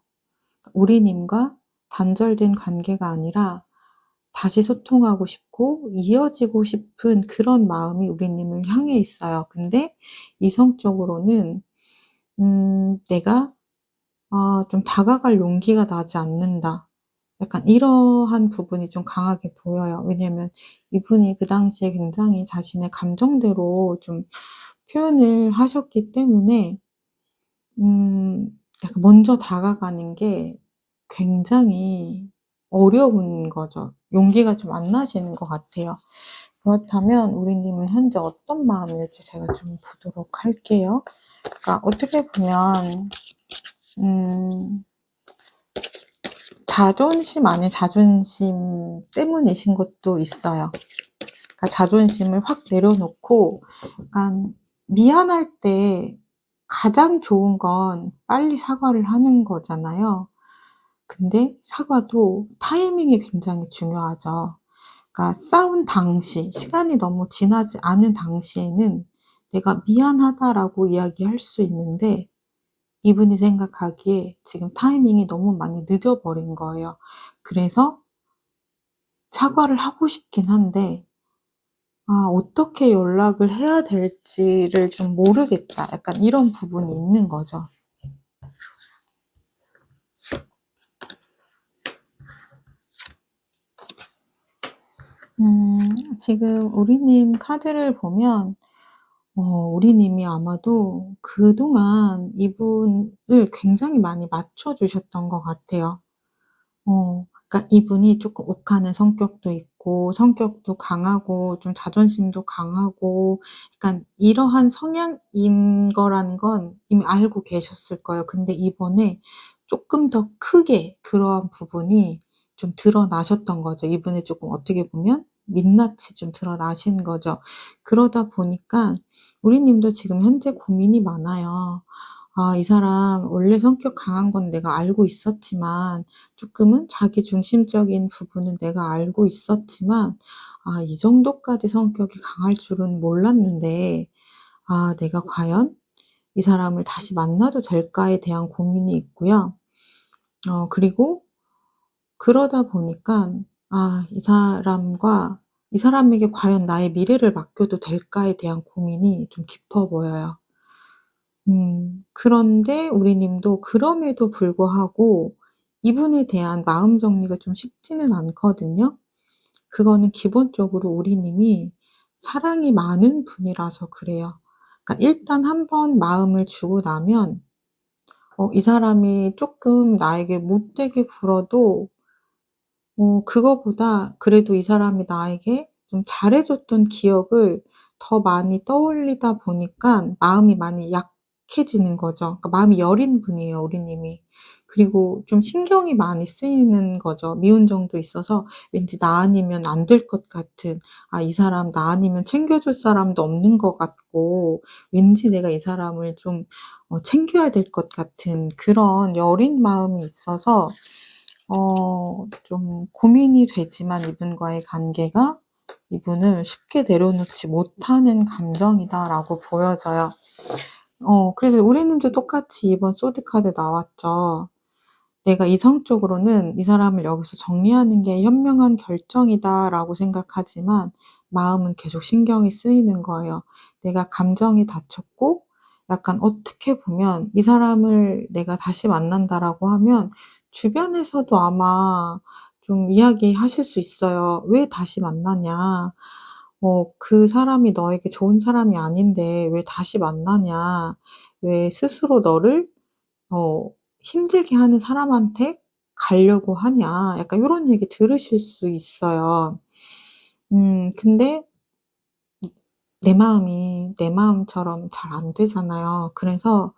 우리님과 단절된 관계가 아니라 다시 소통하고 싶고 이어지고 싶은 그런 마음이 우리님을 향해 있어요. 근데 이성적으로는 내가 좀 다가갈 용기가 나지 않는다, 약간 이러한 부분이 좀 강하게 보여요. 왜냐면 이분이 그 당시에 굉장히 자신의 감정대로 좀 표현을 하셨기 때문에 약간 먼저 다가가는 게 굉장히 어려운 거죠. 용기가 좀 안 나시는 것 같아요. 그렇다면 우리님은 현재 어떤 마음일지 제가 좀 보도록 할게요. 그러니까 어떻게 보면 음 자존심 아닌 자존심 때문이신 것도 있어요. 그러니까 자존심을 확 내려놓고 약간 미안할 때 가장 좋은 건 빨리 사과를 하는 거잖아요. 근데 사과도 타이밍이 굉장히 중요하죠. 그러니까 싸운 당시, 시간이 너무 지나지 않은 당시에는 "내가 미안하다."라고 이야기할 수 있는데, 이분이 생각하기에 지금 타이밍이 너무 많이 늦어 버린 거예요. 그래서 사과를 하고 싶긴 한데 어떻게 연락을 해야 될지를 좀 모르겠다, 약간 이런 부분이 있는 거죠. 지금 우리님 카드를 보면 우리님이 아마도 그동안 이분을 굉장히 많이 맞춰 주셨던 것 같아요. 그러니까 이분이 쪼끔 욱하는 성격도 있고 성격도 강하고 좀 자존심도 강하고 약간 이러한 성향인 거라는 건 이미 알고 계셨을 거예요. 근데 이번에 쪼끔 더 크게 그러한 부분이 좀 드러나셨던 거죠. 이분의 쪼끔 어떻게 보면 민낯이 좀 드러나신 거죠. 그러다 보니까 우리 님도 지금 현재 고민이 많아요. '아, 이 사람 원래 성격 강한 건 내가 알고 있었지만, 쪼끔은 자기중심적인 부분은 내가 알고 있었지만 이 정도까지 성격이 강할 줄은 몰랐는데, 내가 과연 이 사람을 다시 만나도 될까에 대한 고민이 있고요. 그리고 그러다 보니까 이 사람에게 과연 나의 미래를 맡겨도 될까에 대한 고민이 좀 깊어 보여요. 그런데 우리 님도 그럼에도 불구하고 이분에 대한 마음 정리가 좀 쉽지는 않거든요. 그거는 기본적으로 우리 님이 사랑이 많은 분이라서 그래요. 그러니까 일단 한번 마음을 주고 나면 이 사람이 쪼끔 나에게 못되게 굴어도 그거보다 그래도 이 사람이 나에게 좀 잘해 줬던 기억을 더 많이 떠올리다 보니깐 마음이 많이 약해지는 거죠. 그러니까 마음이 여린 분이에요, 우리 님이. 그리고 좀 신경이 많이 쓰이는 거죠. 미운정도 있어서 왠지 나 아니면 안 될 것 같은, 이 사람 나 아니면 챙겨줄 사람도 없는 것 같고, 왠지 내가 이 사람을 좀 챙겨야 될 것 같은 그런 여린 마음이 있어서 좀 고민이 되지만 이분과의 관계가 이분을 쉽게 내려놓지 못하는 감정이다라고 보여져요. 그래서 우리 님도 똑같이 이번 소드 카드 나왔죠. 내가 이성적으로는 '이 사람을 여기서 정리하는 게 현명한 결정이다.'라고 생각하지만 마음은 계속 신경이 쓰이는 거예요. 내가 감정이 다쳤고 약간 어떻게 보면 '이 사람을 내가 다시 만난다.'라고 하면 주변에서도 아마 좀 이야기하실 수 있어요. "왜 다시 만나냐. 그 사람이 너에게 좋은 사람이 아닌데 왜 다시 만나냐. 왜 스스로 너를 어 힘들게 하는 사람한테 가려고 하냐." 약간 요런 얘기 들으실 수 있어요. 근데 내 마음이 내 마음처럼 잘 안 되잖아요. 그래서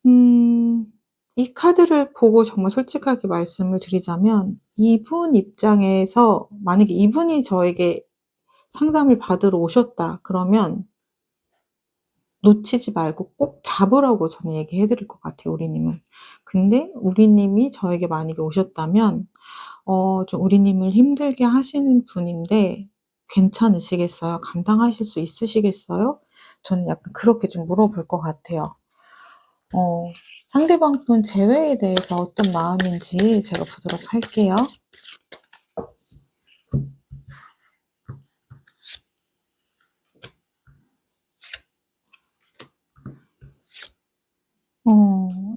음 이 카드를 보고 정말 솔직하게 말씀을 드리자면 이분 입장에서 만약에 이분이 저에게 상담을 받으러 오셨다 그러면 놓치지 말고 꼭 잡으라고 저는 얘기해 드릴 것 같아요, 우리 님을. 근데 우리 님이 저에게 만약에 오셨다면 좀 우리 님을 힘들게 하시는 분인데 괜찮으시겠어요? 감당하실 수 있으시겠어요? 저는 약간 그렇게 좀 물어볼 것 같아요. 어 상대방 분 재회에 대해서 어떤 마음인지 제가 보도록 할게요.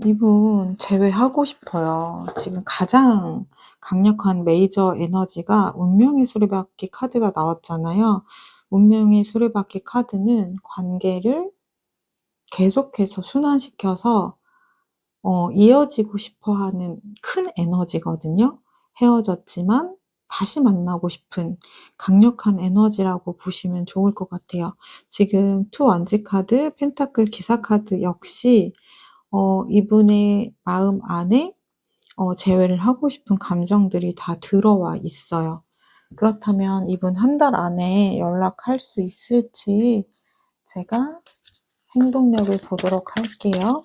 이분 제외하고 싶어요. 지금 가장 강력한 메이저 에너지가 운명의 수레바퀴 카드가 나왔잖아요. 운명의 수레바퀴 카드는 관계를 계속해서 순환시켜서 이어지고 싶어 하는 큰 에너지거든요. 헤어졌지만 다시 만나고 싶은 강력한 에너지라고 보시면 좋을 것 같아요. 지금 투 원지 카드, 펜타클 기사 카드 역시 이분의 마음 안에 제외를 하고 싶은 감정들이 다 들어와 있어요. 그렇다면 이분 한 달 안에 연락할 수 있을지 제가 행동력을 보도록 할게요.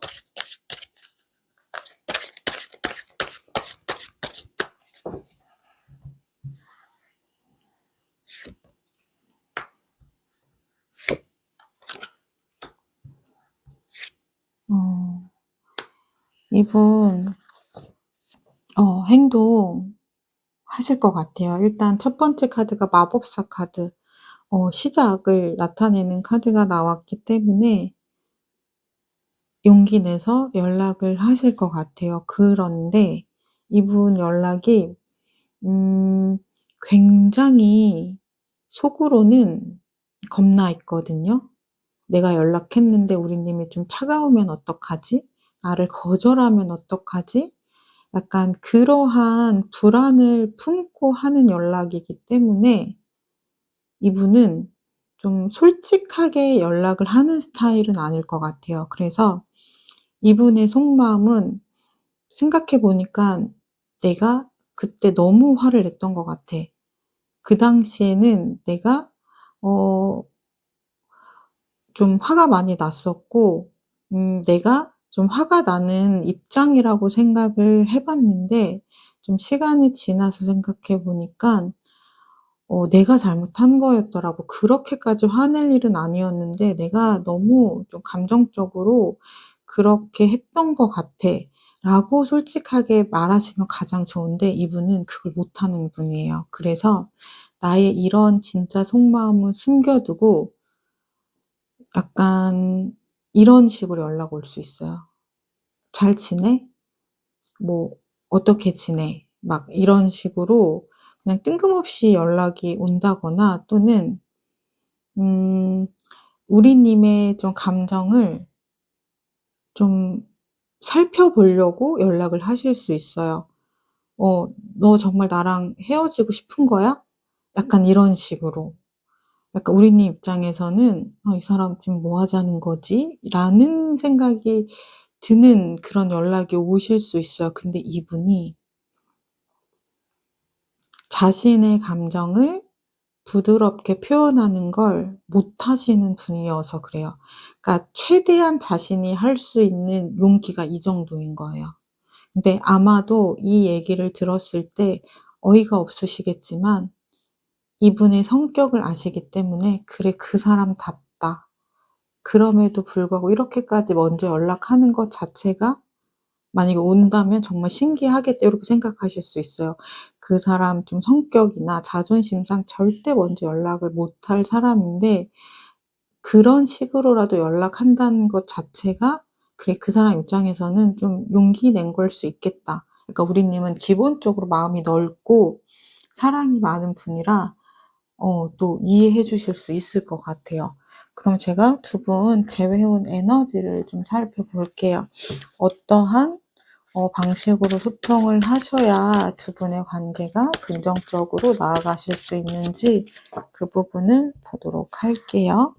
어 이분 행동하실 것 같아요. 일단 첫 번째 카드가 마법사 카드, 시작을 나타내는 카드가 나왔기 때문에 용기 내서 연락을 하실 것 같아요. 그런데 이분 연락이 음 굉장히 속으로는 겁나 있거든요. '내가 연락했는데 우리 님이 좀 차가우면 어떡하지? 나를 거절하면 어떡하지?' 약간 그러한 불안을 품고 하는 연락이기 때문에 이분은 좀 솔직하게 연락을 하는 스타일은 아닐 것 같아요. 그래서 이분의 속마음은 생각해 보니깐 '내가 그때 너무 화를 냈던 것 같아. 그 당시에는 내가 어 좀 화가 많이 났었고 내가 좀 화가 나는 입장이라고 생각을 해 봤는데 좀 시간이 지나서 생각해 보니깐 내가 잘못한 거였더라고. 그렇게까지 화낼 일은 아니었는데 내가 너무 좀 감정적으로 그렇게 했던 것 같아.'라고 솔직하게 말하시면 가장 좋은데 이분은 그걸 못하는 분이에요. 그래서 나의 이런 진짜 속마음을 숨겨두고 약간 이런 식으로 연락 올 수 있어요. "잘 지내?" 뭐 "어떻게 지내?" 막 이런 식으로 그냥 뜬금없이 연락이 온다거나 또는 음 우리님의 좀 감정을 좀 살펴보려고 연락을 하실 수 있어요. "너 정말 나랑 헤어지고 싶은 거야?" 약간 이런 식으로. 약간 우리님 입장에서는 '이 사람 지금 뭐 하자는 거지?' 라는 생각이 드는 그런 연락이 오실 수 있어요. 근데 이분이 자신의 감정을 부드럽게 표현하는 걸 못하시는 분이어서 그래요. 그러니까 최대한 자신이 할 수 있는 용기가 이 정도인 거예요. 근데 아마도 이 얘기를 들었을 때 어이가 없으시겠지만 이분의 성격을 아시기 때문에 '그래 그 사람답다.' 그럼에도 불구하고 이렇게까지 먼저 연락하는 것 자체가 만약에 온다면 정말 '신기하겠다.' 요렇게 생각하실 수 있어요. 그 사람 좀 성격이나 자존심상 절대 먼저 연락을 못할 사람인데 그런 식으로라도 연락한다는 것 자체가 '그래 그 사람 입장에서는 좀 용기 낸 걸 수 있겠다.' 그러니까 우리님은 기본적으로 마음이 넓고 사랑이 많은 분이라 또 이해해 주실 수 있을 것 같아요. 그럼 제가 두 분 제외해 온 에너지를 좀 살펴볼게요. 어떠한 방식으로 소통을 하셔야 두 분의 관계가 긍정적으로 나아가실 수 있는지 그 부분을 보도록 할게요.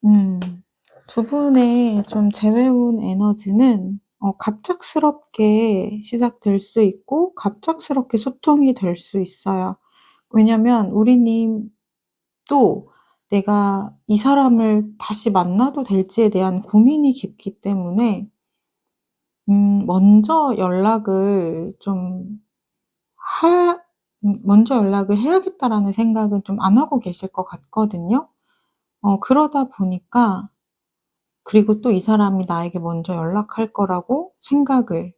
음. 두 분의 좀 재회운 에너지는 갑작스럽게 시작될 수 있고 갑작스럽게 소통이 될 수 있어요. 왜냐면 우리님도 내가 이 사람을 다시 만나도 될지에 대한 고민이 깊기 때문에 먼저 연락을 좀 하 '먼저 연락을 해야겠다.'라는 생각은 좀 안 하고 계실 것 같거든요. 그러다 보니까 그리고 또 이 사람이 나에게 먼저 연락할 거라고 생각을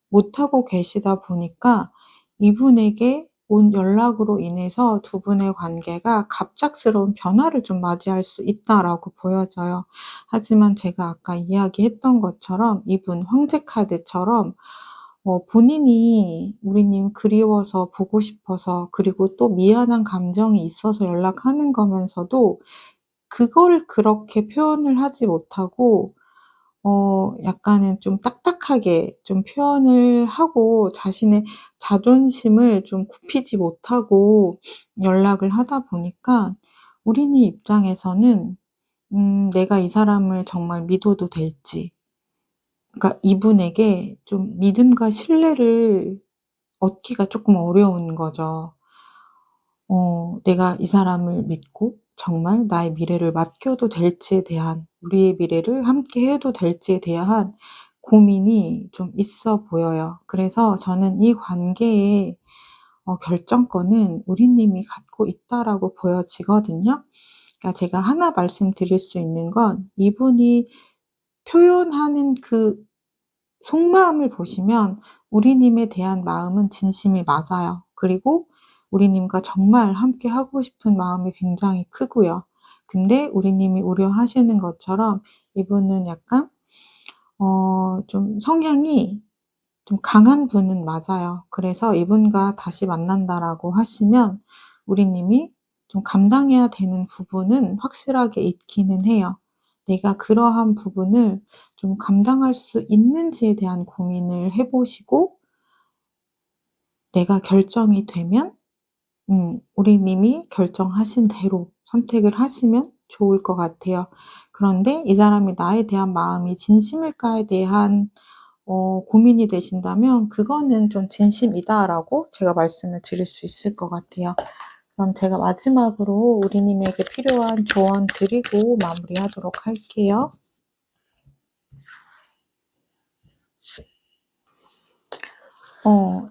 못 하고 계시다 보니까 이분에게 온 연락으로 인해서 두 분의 관계가 '갑작스러운 변화를 좀 맞이할 수 있다.'라고 보여져요. 하지만 제가 아까 이야기했던 것처럼 이분 황제 카드처럼 본인이 우리님 그리워서 보고 싶어서 그리고 또 미안한 감정이 있어서 연락하는 거면서도 그걸 그렇게 표현을 하지 못하고 약간은 좀 딱딱하게 좀 표현을 하고 자신의 자존심을 좀 굽히지 못하고 연락을 하다 보니까 우리님 입장에서는 내가 이 사람을 정말 믿어도 될지 그러니까 이분에게 좀 믿음과 신뢰를 얻기가 쪼끔 어려운 거죠. 내가 이 사람을 믿고 정말 나의 미래를 맡겨도 될지에 대한 우리의 미래를 함께 해도 될지에 대한 고민이 좀 있어 보여요. 그래서 저는 이 관계의 결정권은 우리님이 갖고 있다라고 보여지거든요. 그러니까 제가 하나 말씀드릴 수 있는 건 이분이 표현하는 그 속마음을 보시면 우리님에 대한 마음은 진심이 맞아요. 그리고 우리님과 정말 함께 하고 싶은 마음이 굉장히 크고요. 근데 우리님이 우려하시는 것처럼 이분은 약간 좀 성향이 좀 강한 분은 맞아요. 그래서 이분과 다시 만난다라고 하시면 우리님이 좀 감당해야 되는 부분은 확실하게 있기는 해요. 내가 그러한 부분을 좀 감당할 수 있는지에 대한 고민을 해 보시고 내가 결정이 되면 우리님이 결정하신 대로 선택을 하시면 좋을 것 같아요. 그런데 이 사람이 나에 대한 마음이 진심일까에 대한 고민이 되신다면 그거는 좀 "진심이다."라고 제가 말씀을 드릴 수 있을 것 같아요. 그럼 제가 마지막으로 우리님에게 필요한 조언 드리고 마무리하도록 할게요.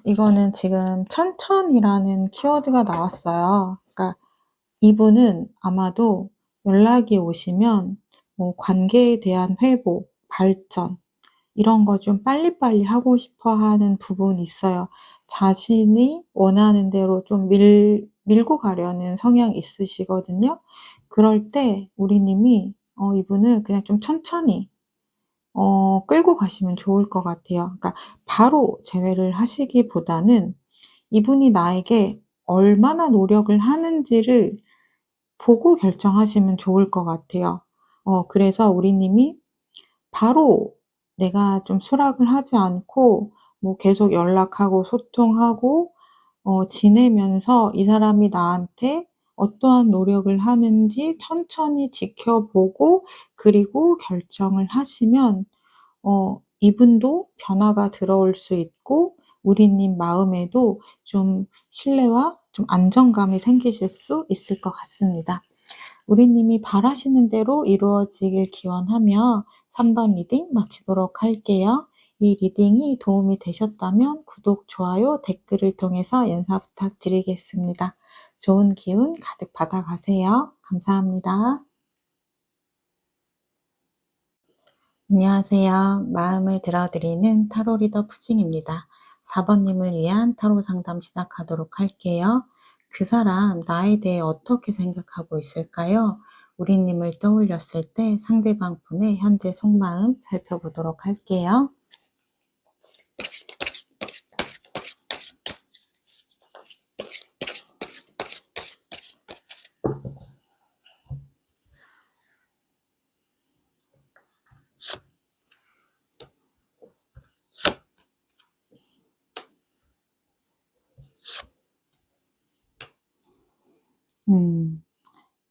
이거는 지금 천천히라는 키워드가 나왔어요. 그러니까 이분은 아마도 연락이 오시면 뭐 관계에 대한 회복, 발전 이런 거 좀 빨리빨리 하고 싶어 하는 부분이 있어요. 자신이 원하는 대로 좀 밀고 가려는 성향이 있으시거든요. 그럴 때 우리 님이 이분을 그냥 좀 천천히 끌고 가시면 좋을 것 같아요. 그러니까 바로 제외를 하시기보다는 이분이 나에게 얼마나 노력을 하는지를 보고 결정하시면 좋을 것 같아요. 그래서 우리 님이 바로 내가 좀 수락을 하지 않고 뭐 계속 연락하고 소통하고 지내면서 이 사람이 나한테 어떠한 노력을 하는지 천천히 지켜보고 그리고 결정을 하시면 이분도 변화가 들어올 수 있고 우리 님 마음에도 좀 신뢰와 좀 안정감이 생기실 수 있을 것 같습니다. 우리 님이 바라시는 대로 이루어지길 기원하며 3번 리딩 마치도록 할게요. 이 리딩이 도움이 되셨다면 구독, 좋아요, 댓글을 통해서 인사 부탁드리겠습니다. 좋은 기운 가득 받아가세요. 감사합니다. 안녕하세요. 마음을 들어드리는 타로 리더 푸징입니다. 4번님을 위한 타로 상담 시작하도록 할게요. 그 사람 나에 대해 어떻게 생각하고 있을까요? 우리님을 떠올렸을 때 상대방 분의 현재 속마음 살펴보도록 할게요.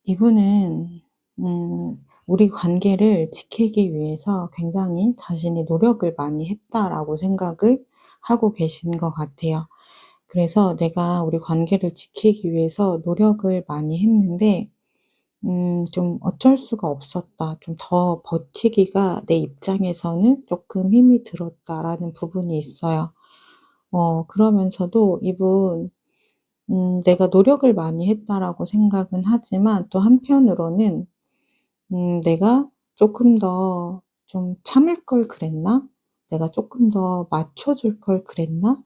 이분은 우리 관계를 지키기 위해서 굉장히 자신이 노력을 많이 했다라고 생각을 하고 계신 것 같아요. 그래서 내가 우리 관계를 지키기 위해서 노력을 많이 했는데 좀 '어쩔 수가 없었다. 좀 더 버티기가 내 입장에서는 조금 힘이 들었다.'라는 부분이 있어요. 그러면서도 이분 '내가 노력을 많이 했다.'라고 생각은 하지만 또 한편으로는 '내가 조금 더 좀 참을 걸 그랬나? 내가 조금 더 맞춰 줄 걸 그랬나?'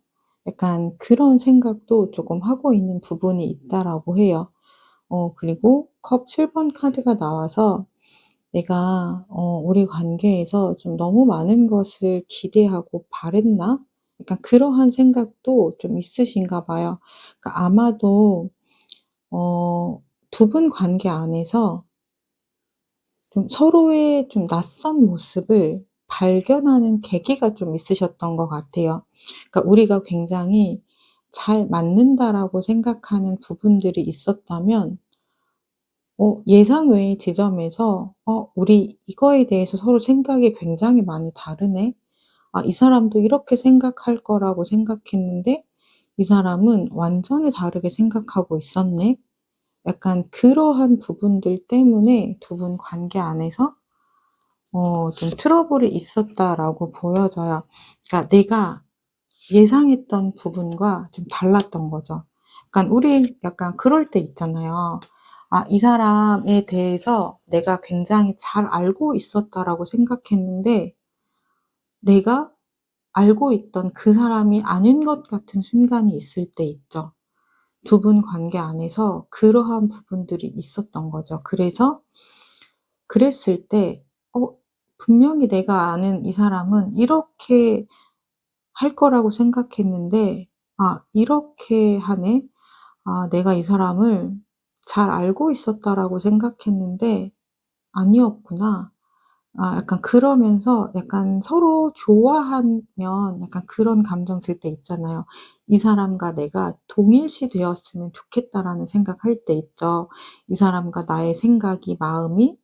약간 그런 생각도 조금 하고 있는 부분이 있다라고 해요. 그리고 컵 7번 카드가 나와서 '내가 우리 관계에서 좀 너무 많은 것을 기대하고 바랬나?' 약간 그러한 생각도 좀 있으신가 봐요. 그러니까 아마도 두 분 관계 안에서 좀 서로의 좀 낯선 모습을 발견하는 계기가 좀 있으셨던 것 같아요. 그러니까 우리가 굉장히 '잘 맞는다.'라고 생각하는 부분들이 있었다면 예상 외의 지점에서 '우리 이거에 대해서 서로 생각이 굉장히 많이 다르네. 아 이 사람도 이렇게 생각할 거라고 생각했는데 이 사람은 완전히 다르게 생각하고 있었네.' 약간 그러한 부분들 때문에 두 분 관계 안에서 좀 트러블이 있었다라고 보여져요. 그러니까 내가 예상했던 부분과 좀 달랐던 거죠. 약간 우리 약간 그럴 때 있잖아요. '아 이 사람에 대해서 내가 굉장히 잘 알고 있었다.'라고 생각했는데 내가 알고 있던 그 사람이 아닌 것 같은 순간이 있을 때 있죠. 두 분 관계 안에서 그러한 부분들이 있었던 거죠. 그래서 그랬을 때 분명히 내가 아는 이 사람은 이렇게 할 거라고 생각했는데 '아 이렇게 하네. 아 내가 이 사람을 잘 알고 있었다.'라고 생각했는데 '아니었구나.' 약간 그러면서 약간 서로 좋아하면 약간 그런 감정 들 때 있잖아요. '이 사람과 내가 동일시 되었으면 좋겠다.'라는 생각할 때 있죠. '이 사람과 나의 생각이 마음이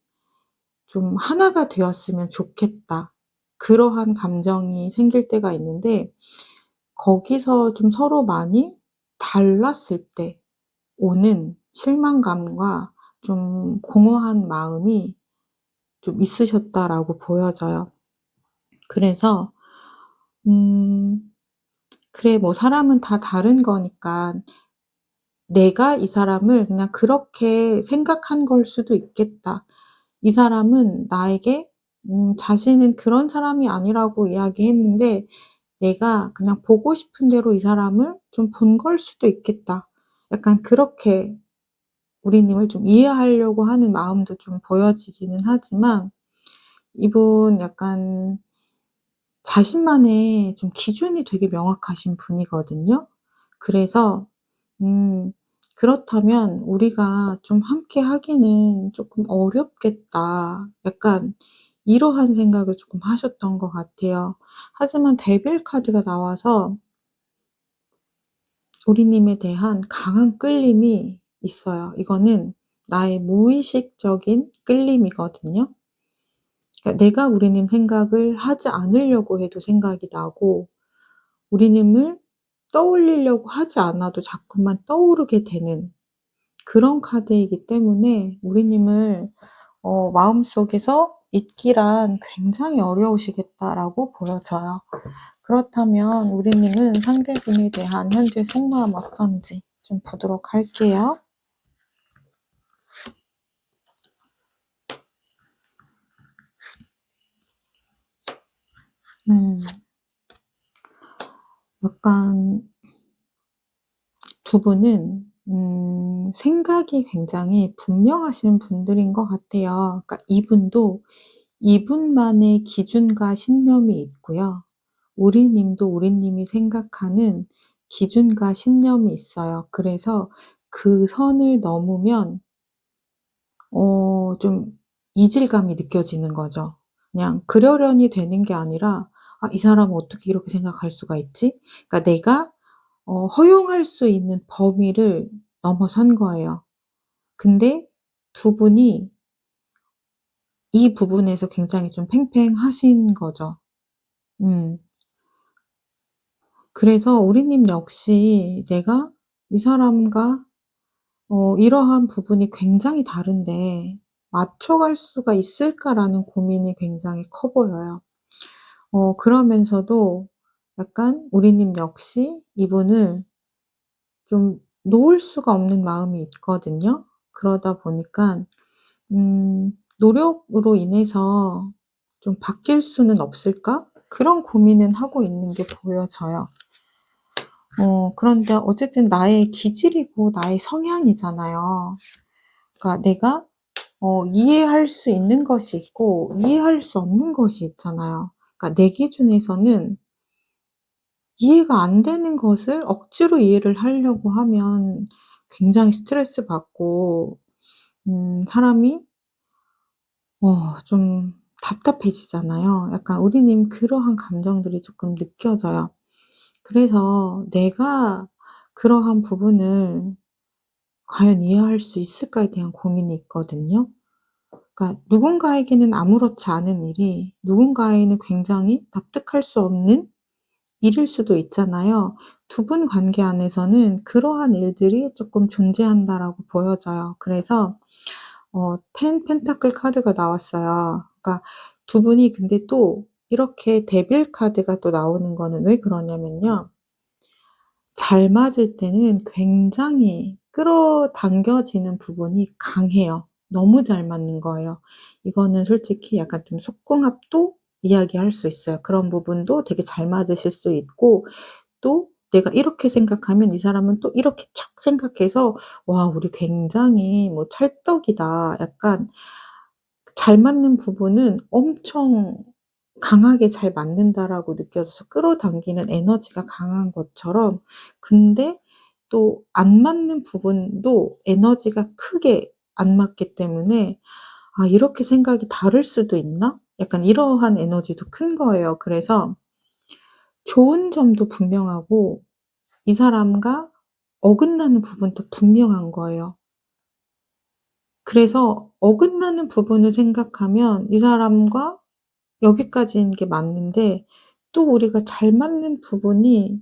좀 하나가 되었으면 좋겠다.' 그러한 감정이 생길 때가 있는데 거기서 좀 서로 많이 달랐을 때 오는 실망감과 좀 공허한 마음이 좀 있으셨다라고 보여져요. 그래서 음 그래 뭐 사람은 다 다른 거니까 내가 이 사람을 그냥 그렇게 생각한 걸 수도 있겠다. 이 사람은 나에게 자신은 그런 사람이 아니라고 이야기했는데 내가 그냥 보고 싶은 대로 이 사람을 좀 본 걸 수도 있겠다. 약간 그렇게 우리님을 좀 이해하려고 하는 마음도 좀 보여지기는 하지만 이분 약간 자신만의 좀 기준이 되게 명확하신 분이거든요. 그래서 음 '그렇다면 우리가 좀 함께 하기는 쪼끔 어렵겠다.' 약간 이러한 생각을 쪼끔 하셨던 것 같아요. 하지만 데빌 카드가 나와서 우리님에 대한 강한 끌림이 있어요. 이거는 나의 무의식적인 끌림이거든요. 그러니까 내가 우리님 생각을 하지 않으려고 해도 생각이 나고 우리님을 떠올리려고 하지 않아도 자꾸만 떠오르게 되는 그런 카드이기 때문에 우리님을 마음속에서 잊기란 굉장히 어려우시겠다라고 보여져요. 그렇다면 우리님은 상대분에 대한 현재 속마음 어떤지 좀 보도록 할게요. 음. 약간 두 분은 생각이 굉장히 분명하신 분들인 것 같아요. 그러니까 이분도 이분만의 기준과 신념이 있고요. 우리님도 우리님이 생각하는 기준과 신념이 있어요. 그래서 그 선을 넘으면 좀 이질감이 느껴지는 거죠. 그냥 그러려니 되는 게 아니라 '아 이 사람은 어떻게 이렇게 생각할 수가 있지?' 그러니까 내가 허용할 수 있는 범위를 넘어선 거예요. 근데 두 분이 이 부분에서 굉장히 좀 팽팽하신 거죠. 음. 그래서 우리님 역시 '내가 이 사람과 이러한 부분이 굉장히 다른데 맞춰갈 수가 있을까?'라는 고민이 굉장히 커 보여요. 그러면서도 약간 우리님 역시 이분을 좀 놓을 수가 없는 마음이 있거든요. 그러다 보니까 '노력으로 인해서 좀 바뀔 수는 없을까?' 그런 고민은 하고 있는 게 보여져요. 그런데 어쨌든 나의 기질이고 나의 성향이잖아요. 그러니까 내가 이해할 수 있는 것이 있고 이해할 수 없는 것이 있잖아요. 그러니까 내 기준에서는 이해가 안 되는 것을 억지로 이해를 하려고 하면 굉장히 스트레스 받고 사람이 좀 답답해지잖아요. 약간 우리님 그러한 감정들이 쪼끔 느껴져요. 그래서 내가 그러한 부분을 과연 이해할 수 있을까에 대한 고민이 있거든요. 그러니까 누군가에게는 아무렇지 않은 일이 누군가에게는 굉장히 납득할 수 없는 일일 수도 있잖아요. 두 분 관계 안에서는 그러한 일들이 쪼끔 존재한다라고 보여져요. 그래서 텐 펜타클 카드가 나왔어요. 그러니까 두 분이 근데 또 이렇게 데빌 카드가 또 나오는 거는 왜 그러냐면요. 잘 맞을 때는 굉장히 끌어당겨지는 부분이 강해요. 너무 잘 맞는 거예요. 이거는 솔직히 약간 좀 속궁합도 이야기할 수 있어요. 그런 부분도 되게 잘 맞으실 수 있고 또 내가 이렇게 생각하면 이 사람은 또 이렇게 척 생각해서 '와 우리 굉장히 뭐 찰떡이다.' 약간 잘 맞는 부분은 엄청 강하게 잘 맞는다라고 느껴져서 끌어당기는 에너지가 강한 것처럼 근데 또 안 맞는 부분도 에너지가 크게 안 맞기 때문에 '아 이렇게 생각이 다를 수도 있나?' 약간 이러한 에너지도 큰 거예요. 그래서 좋은 점도 분명하고 이 사람과 어긋나는 부분도 분명한 거예요. 그래서 어긋나는 부분을 생각하면 이 사람과 여기까지인 게 맞는데 또 우리가 잘 맞는 부분이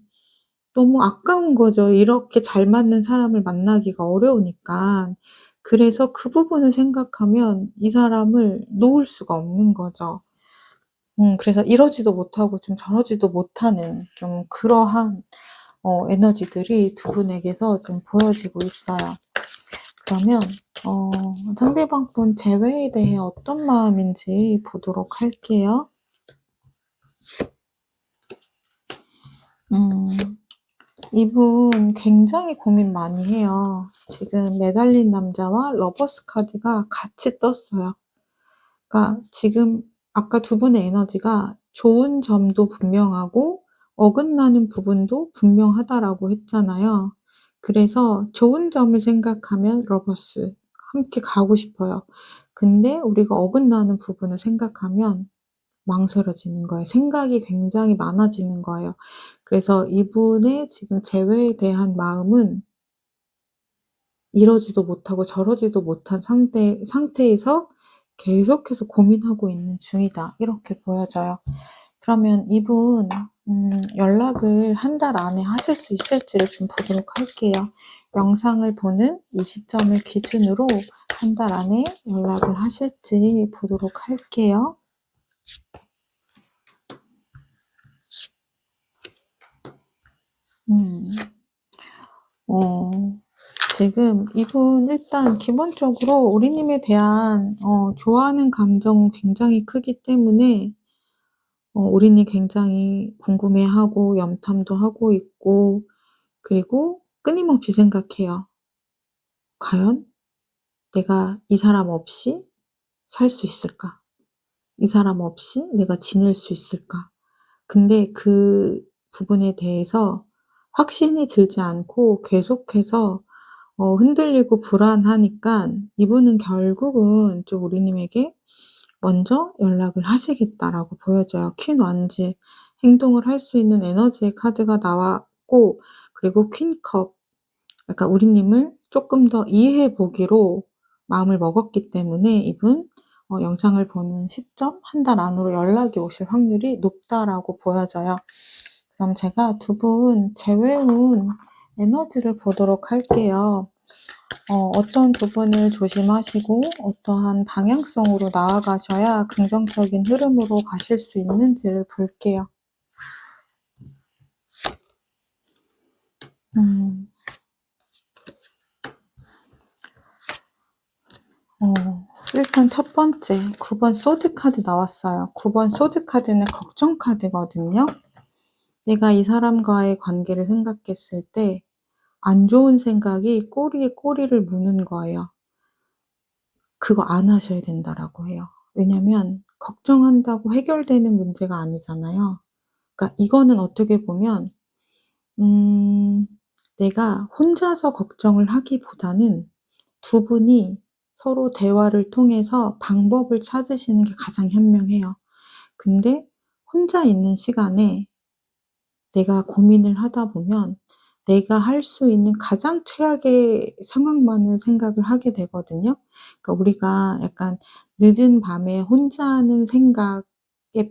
너무 아까운 거죠. 이렇게 잘 맞는 사람을 만나기가 어려우니까. 그래서 그 부분을 생각하면 이 사람을 놓을 수가 없는 거죠. 그래서 이러지도 못하고 좀 저러지도 못하는 좀 그러한 에너지들이 두 분에게서 좀 보여지고 있어요. 그러면 어 상대방 분 재회에 대해 어떤 마음인지 보도록 할게요. 음. 이분 굉장히 고민 많이 해요. 지금 매달린 남자와 러버스 카드가 같이 떴어요. 그러니까 지금 아까 두 분의 에너지가 좋은 점도 분명하고 어긋나는 부분도 분명하다라고 했잖아요. 그래서 좋은 점을 생각하면 러버스 함께 가고 싶어요. 근데 우리가 어긋나는 부분을 생각하면 망설여지는 거예요. 생각이 굉장히 많아지는 거예요. 그래서 이분의 지금 재회에 대한 마음은 이러지도 못하고 저러지도 못한 상태에서 계속해서 고민하고 있는 중이다. 이렇게 보여져요. 그러면 이분 연락을 한 달 안에 하실 수 있을지를 좀 보도록 할게요. 영상을 보는 이 시점을 기준으로 한 달 안에 연락을 하실지 보도록 할게요. 음. 어 지금 이분 일단 기본적으로 우리님에 대한 좋아하는 감정 굉장히 크기 때문에 우리님 굉장히 궁금해하고 염탐도 하고 있고, 그리고 끊임없이 생각해요. '과연 내가 이 사람 없이 살 수 있을까? 이 사람 없이 내가 지낼 수 있을까?' 근데 그 부분에 대해서 확신이 들지 않고 계속해서 흔들리고 불안하니깐 이분은 결국은 좀 우리님에게 먼저 연락을 하시겠다라고 보여져요. 퀸 완즈, 행동을 할 수 있는 에너지의 카드가 나왔고, 그리고 퀸컵, 약간 우리님을 쪼끔 더 이해해 보기로 마음을 먹었기 때문에 이분 영상을 보는 시점 한 달 안으로 연락이 오실 확률이 높다라고 보여져요. 그럼 제가 두 분 재회운 에너지를 보도록 할게요. 어떤 부분을 조심하시고 어떠한 방향성으로 나아가셔야 긍정적인 흐름으로 가실 수 있는지를 볼게요. 음. 일단 첫 번째 9번 소드 카드 나왔어요. 9번 소드 카드는 걱정 카드거든요. 내가 이 사람과의 관계를 생각했을 때 안 좋은 생각이 꼬리에 꼬리를 무는 거예요. "그거 안 하셔야 된다."라고 해요. 왜냐면 걱정한다고 해결되는 문제가 아니잖아요. 그러니까 이거는 어떻게 보면 음 내가 혼자서 걱정을 하기보다는 두 분이 서로 대화를 통해서 방법을 찾으시는 게 가장 현명해요. 근데 혼자 있는 시간에 내가 고민을 하다 보면 내가 할 수 있는 가장 최악의 상황만을 생각을 하게 되거든요. 그러니까 우리가 약간 늦은 밤에 혼자 하는 생각에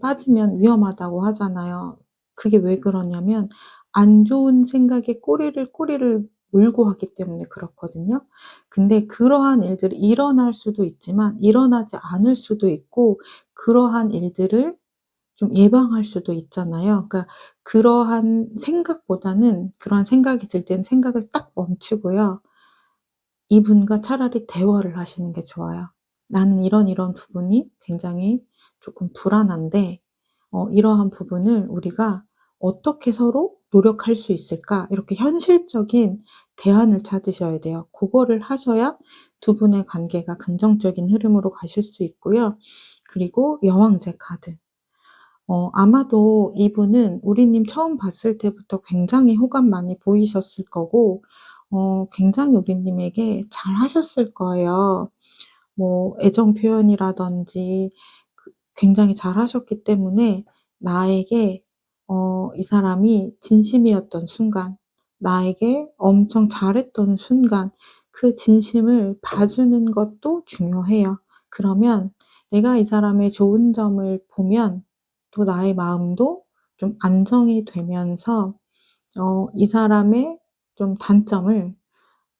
빠지면 위험하다고 하잖아요. 그게 왜 그러냐면 안 좋은 생각에 꼬리를 물고 하기 때문에 그렇거든요. 근데 그러한 일들이 일어날 수도 있지만 일어나지 않을 수도 있고, 그러한 일들을 좀 예방할 수도 있잖아요. 그러니까 그러한 생각보다는, 그러한 생각이 들 때는 생각을 딱 멈추고요. 이분과 차라리 대화를 하시는 게 좋아요. "나는 이런 부분이 굉장히 조금 불안한데 이러한 부분을 우리가 어떻게 서로 노력할 수 있을까?" 이렇게 현실적인 대안을 찾으셔야 돼요. 고거를 하셔야 두 분의 관계가 긍정적인 흐름으로 가실 수 있고요. 그리고 여왕제 카드. 아마도 이분은 우리님 처음 봤을 때부터 굉장히 호감 많이 보이셨을 거고 굉장히 우리님에게 잘하셨을 거예요. 뭐 애정 표현이라든지 굉장히 잘하셨기 때문에 나에게 이 사람이 진심이었던 순간, 나에게 엄청 잘했던 순간, 그 진심을 봐주는 것도 중요해요. 그러면 내가 이 사람의 좋은 점을 보면 또 나의 마음도 좀 안정이 되면서 이 사람의 좀 단점을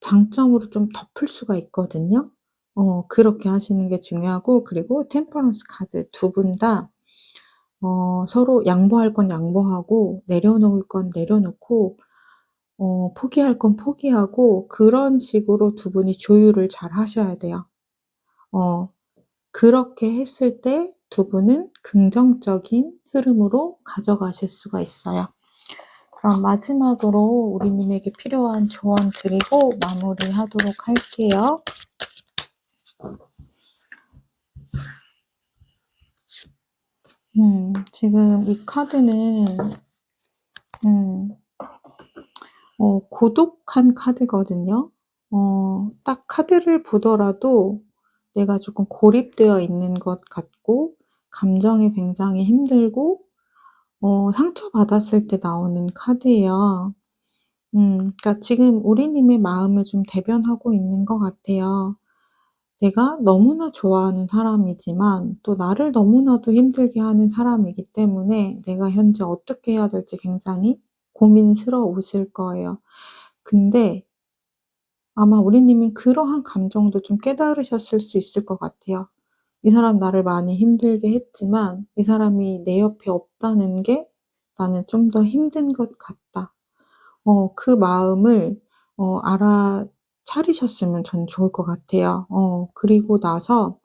장점으로 좀 덮을 수가 있거든요. 그렇게 하시는 게 중요하고, 그리고 템퍼런스 카드 두 분 다 서로 양보할 건 양보하고 내려놓을 건 내려놓고 포기할 건 포기하고 그런 식으로 두 분이 조율을 잘 하셔야 돼요. 어 그렇게 했을 때 두 분은 긍정적인 흐름으로 가져가실 수가 있어요. 그럼 마지막으로 우리님에게 필요한 조언 드리고 마무리하도록 할게요. 지금 이 카드는 음 고독한 카드거든요. 딱 카드를 보더라도 내가 조금 고립되어 있는 것 같고 감정이 굉장히 힘들고 상처받았을 때 나오는 카드예요. 그러니까 지금 우리님의 마음을 좀 대변하고 있는 것 같아요. 내가 너무나 좋아하는 사람이지만 또 나를 너무나도 힘들게 하는 사람이기 때문에 내가 현재 어떻게 해야 될지 굉장히 고민스러우실 거예요. 근데 아마 우리님은 그러한 감정도 좀 깨달으셨을 수 있을 것 같아요. 이 사람 나를 많이 힘들게 했지만 이 사람이 내 옆에 없다는 게 나는 좀 더 힘든 것 같다. 그 마음을 알아차리셨으면 전 좋을 것 같아요. 그리고 나서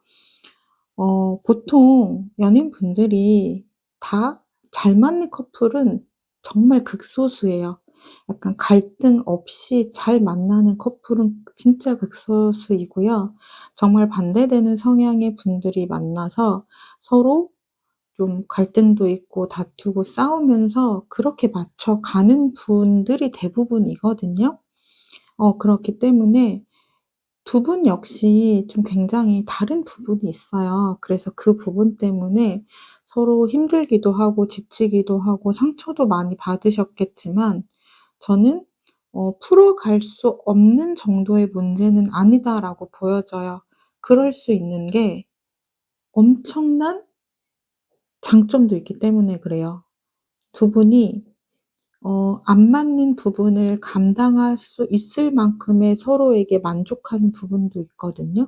보통 연인분들이 다 잘 맞는 커플은 정말 극소수예요. 약간 갈등 없이 잘 만나는 커플은 진짜 극소수이고요. 정말 반대되는 성향의 분들이 만나서 서로 좀 갈등도 있고 다투고 싸우면서 그렇게 맞춰가는 분들이 대부분이거든요. 그렇기 때문에 두 분 역시 좀 굉장히 다른 부분이 있어요. 그래서 그 부분 때문에 서로 힘들기도 하고 지치기도 하고 상처도 많이 받으셨겠지만 저는 '풀어갈 수 없는 정도의 문제는 아니다.'라고 보여져요. 그럴 수 있는 게 엄청난 장점도 있기 때문에 그래요. 두 분이 안 맞는 부분을 감당할 수 있을 만큼의 서로에게 만족하는 부분도 있거든요.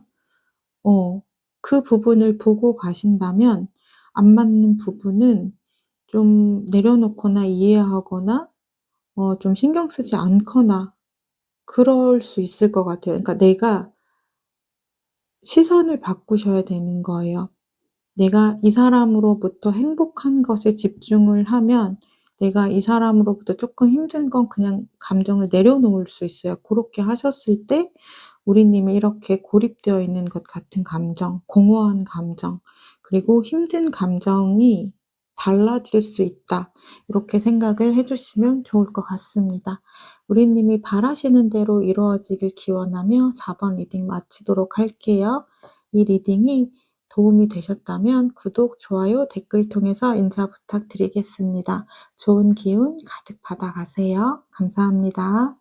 어 그 부분을 보고 가신다면 안 맞는 부분은 좀 내려놓거나 이해하거나 좀 신경 쓰지 않거나 그럴 수 있을 것 같아요. 그러니까 내가 시선을 바꾸셔야 되는 거예요. 내가 이 사람으로부터 행복한 것에 집중을 하면 내가 이 사람으로부터 쪼끔 힘든 건 그냥 감정을 내려놓을 수 있어요. 고렇게 하셨을 때 우리님이 이렇게 고립되어 있는 것 같은 감정, 공허한 감정, 그리고 힘든 감정이 달라질 수 있다. 이렇게 생각을 해 주시면 좋을 것 같습니다. 우리님이 바라시는 대로 이루어지길 기원하며 4번 리딩 마치도록 할게요. 이 리딩이 도움이 되셨다면 구독, 좋아요, 댓글 통해서 인사 부탁드리겠습니다. 좋은 기운 가득 받아가세요. 감사합니다.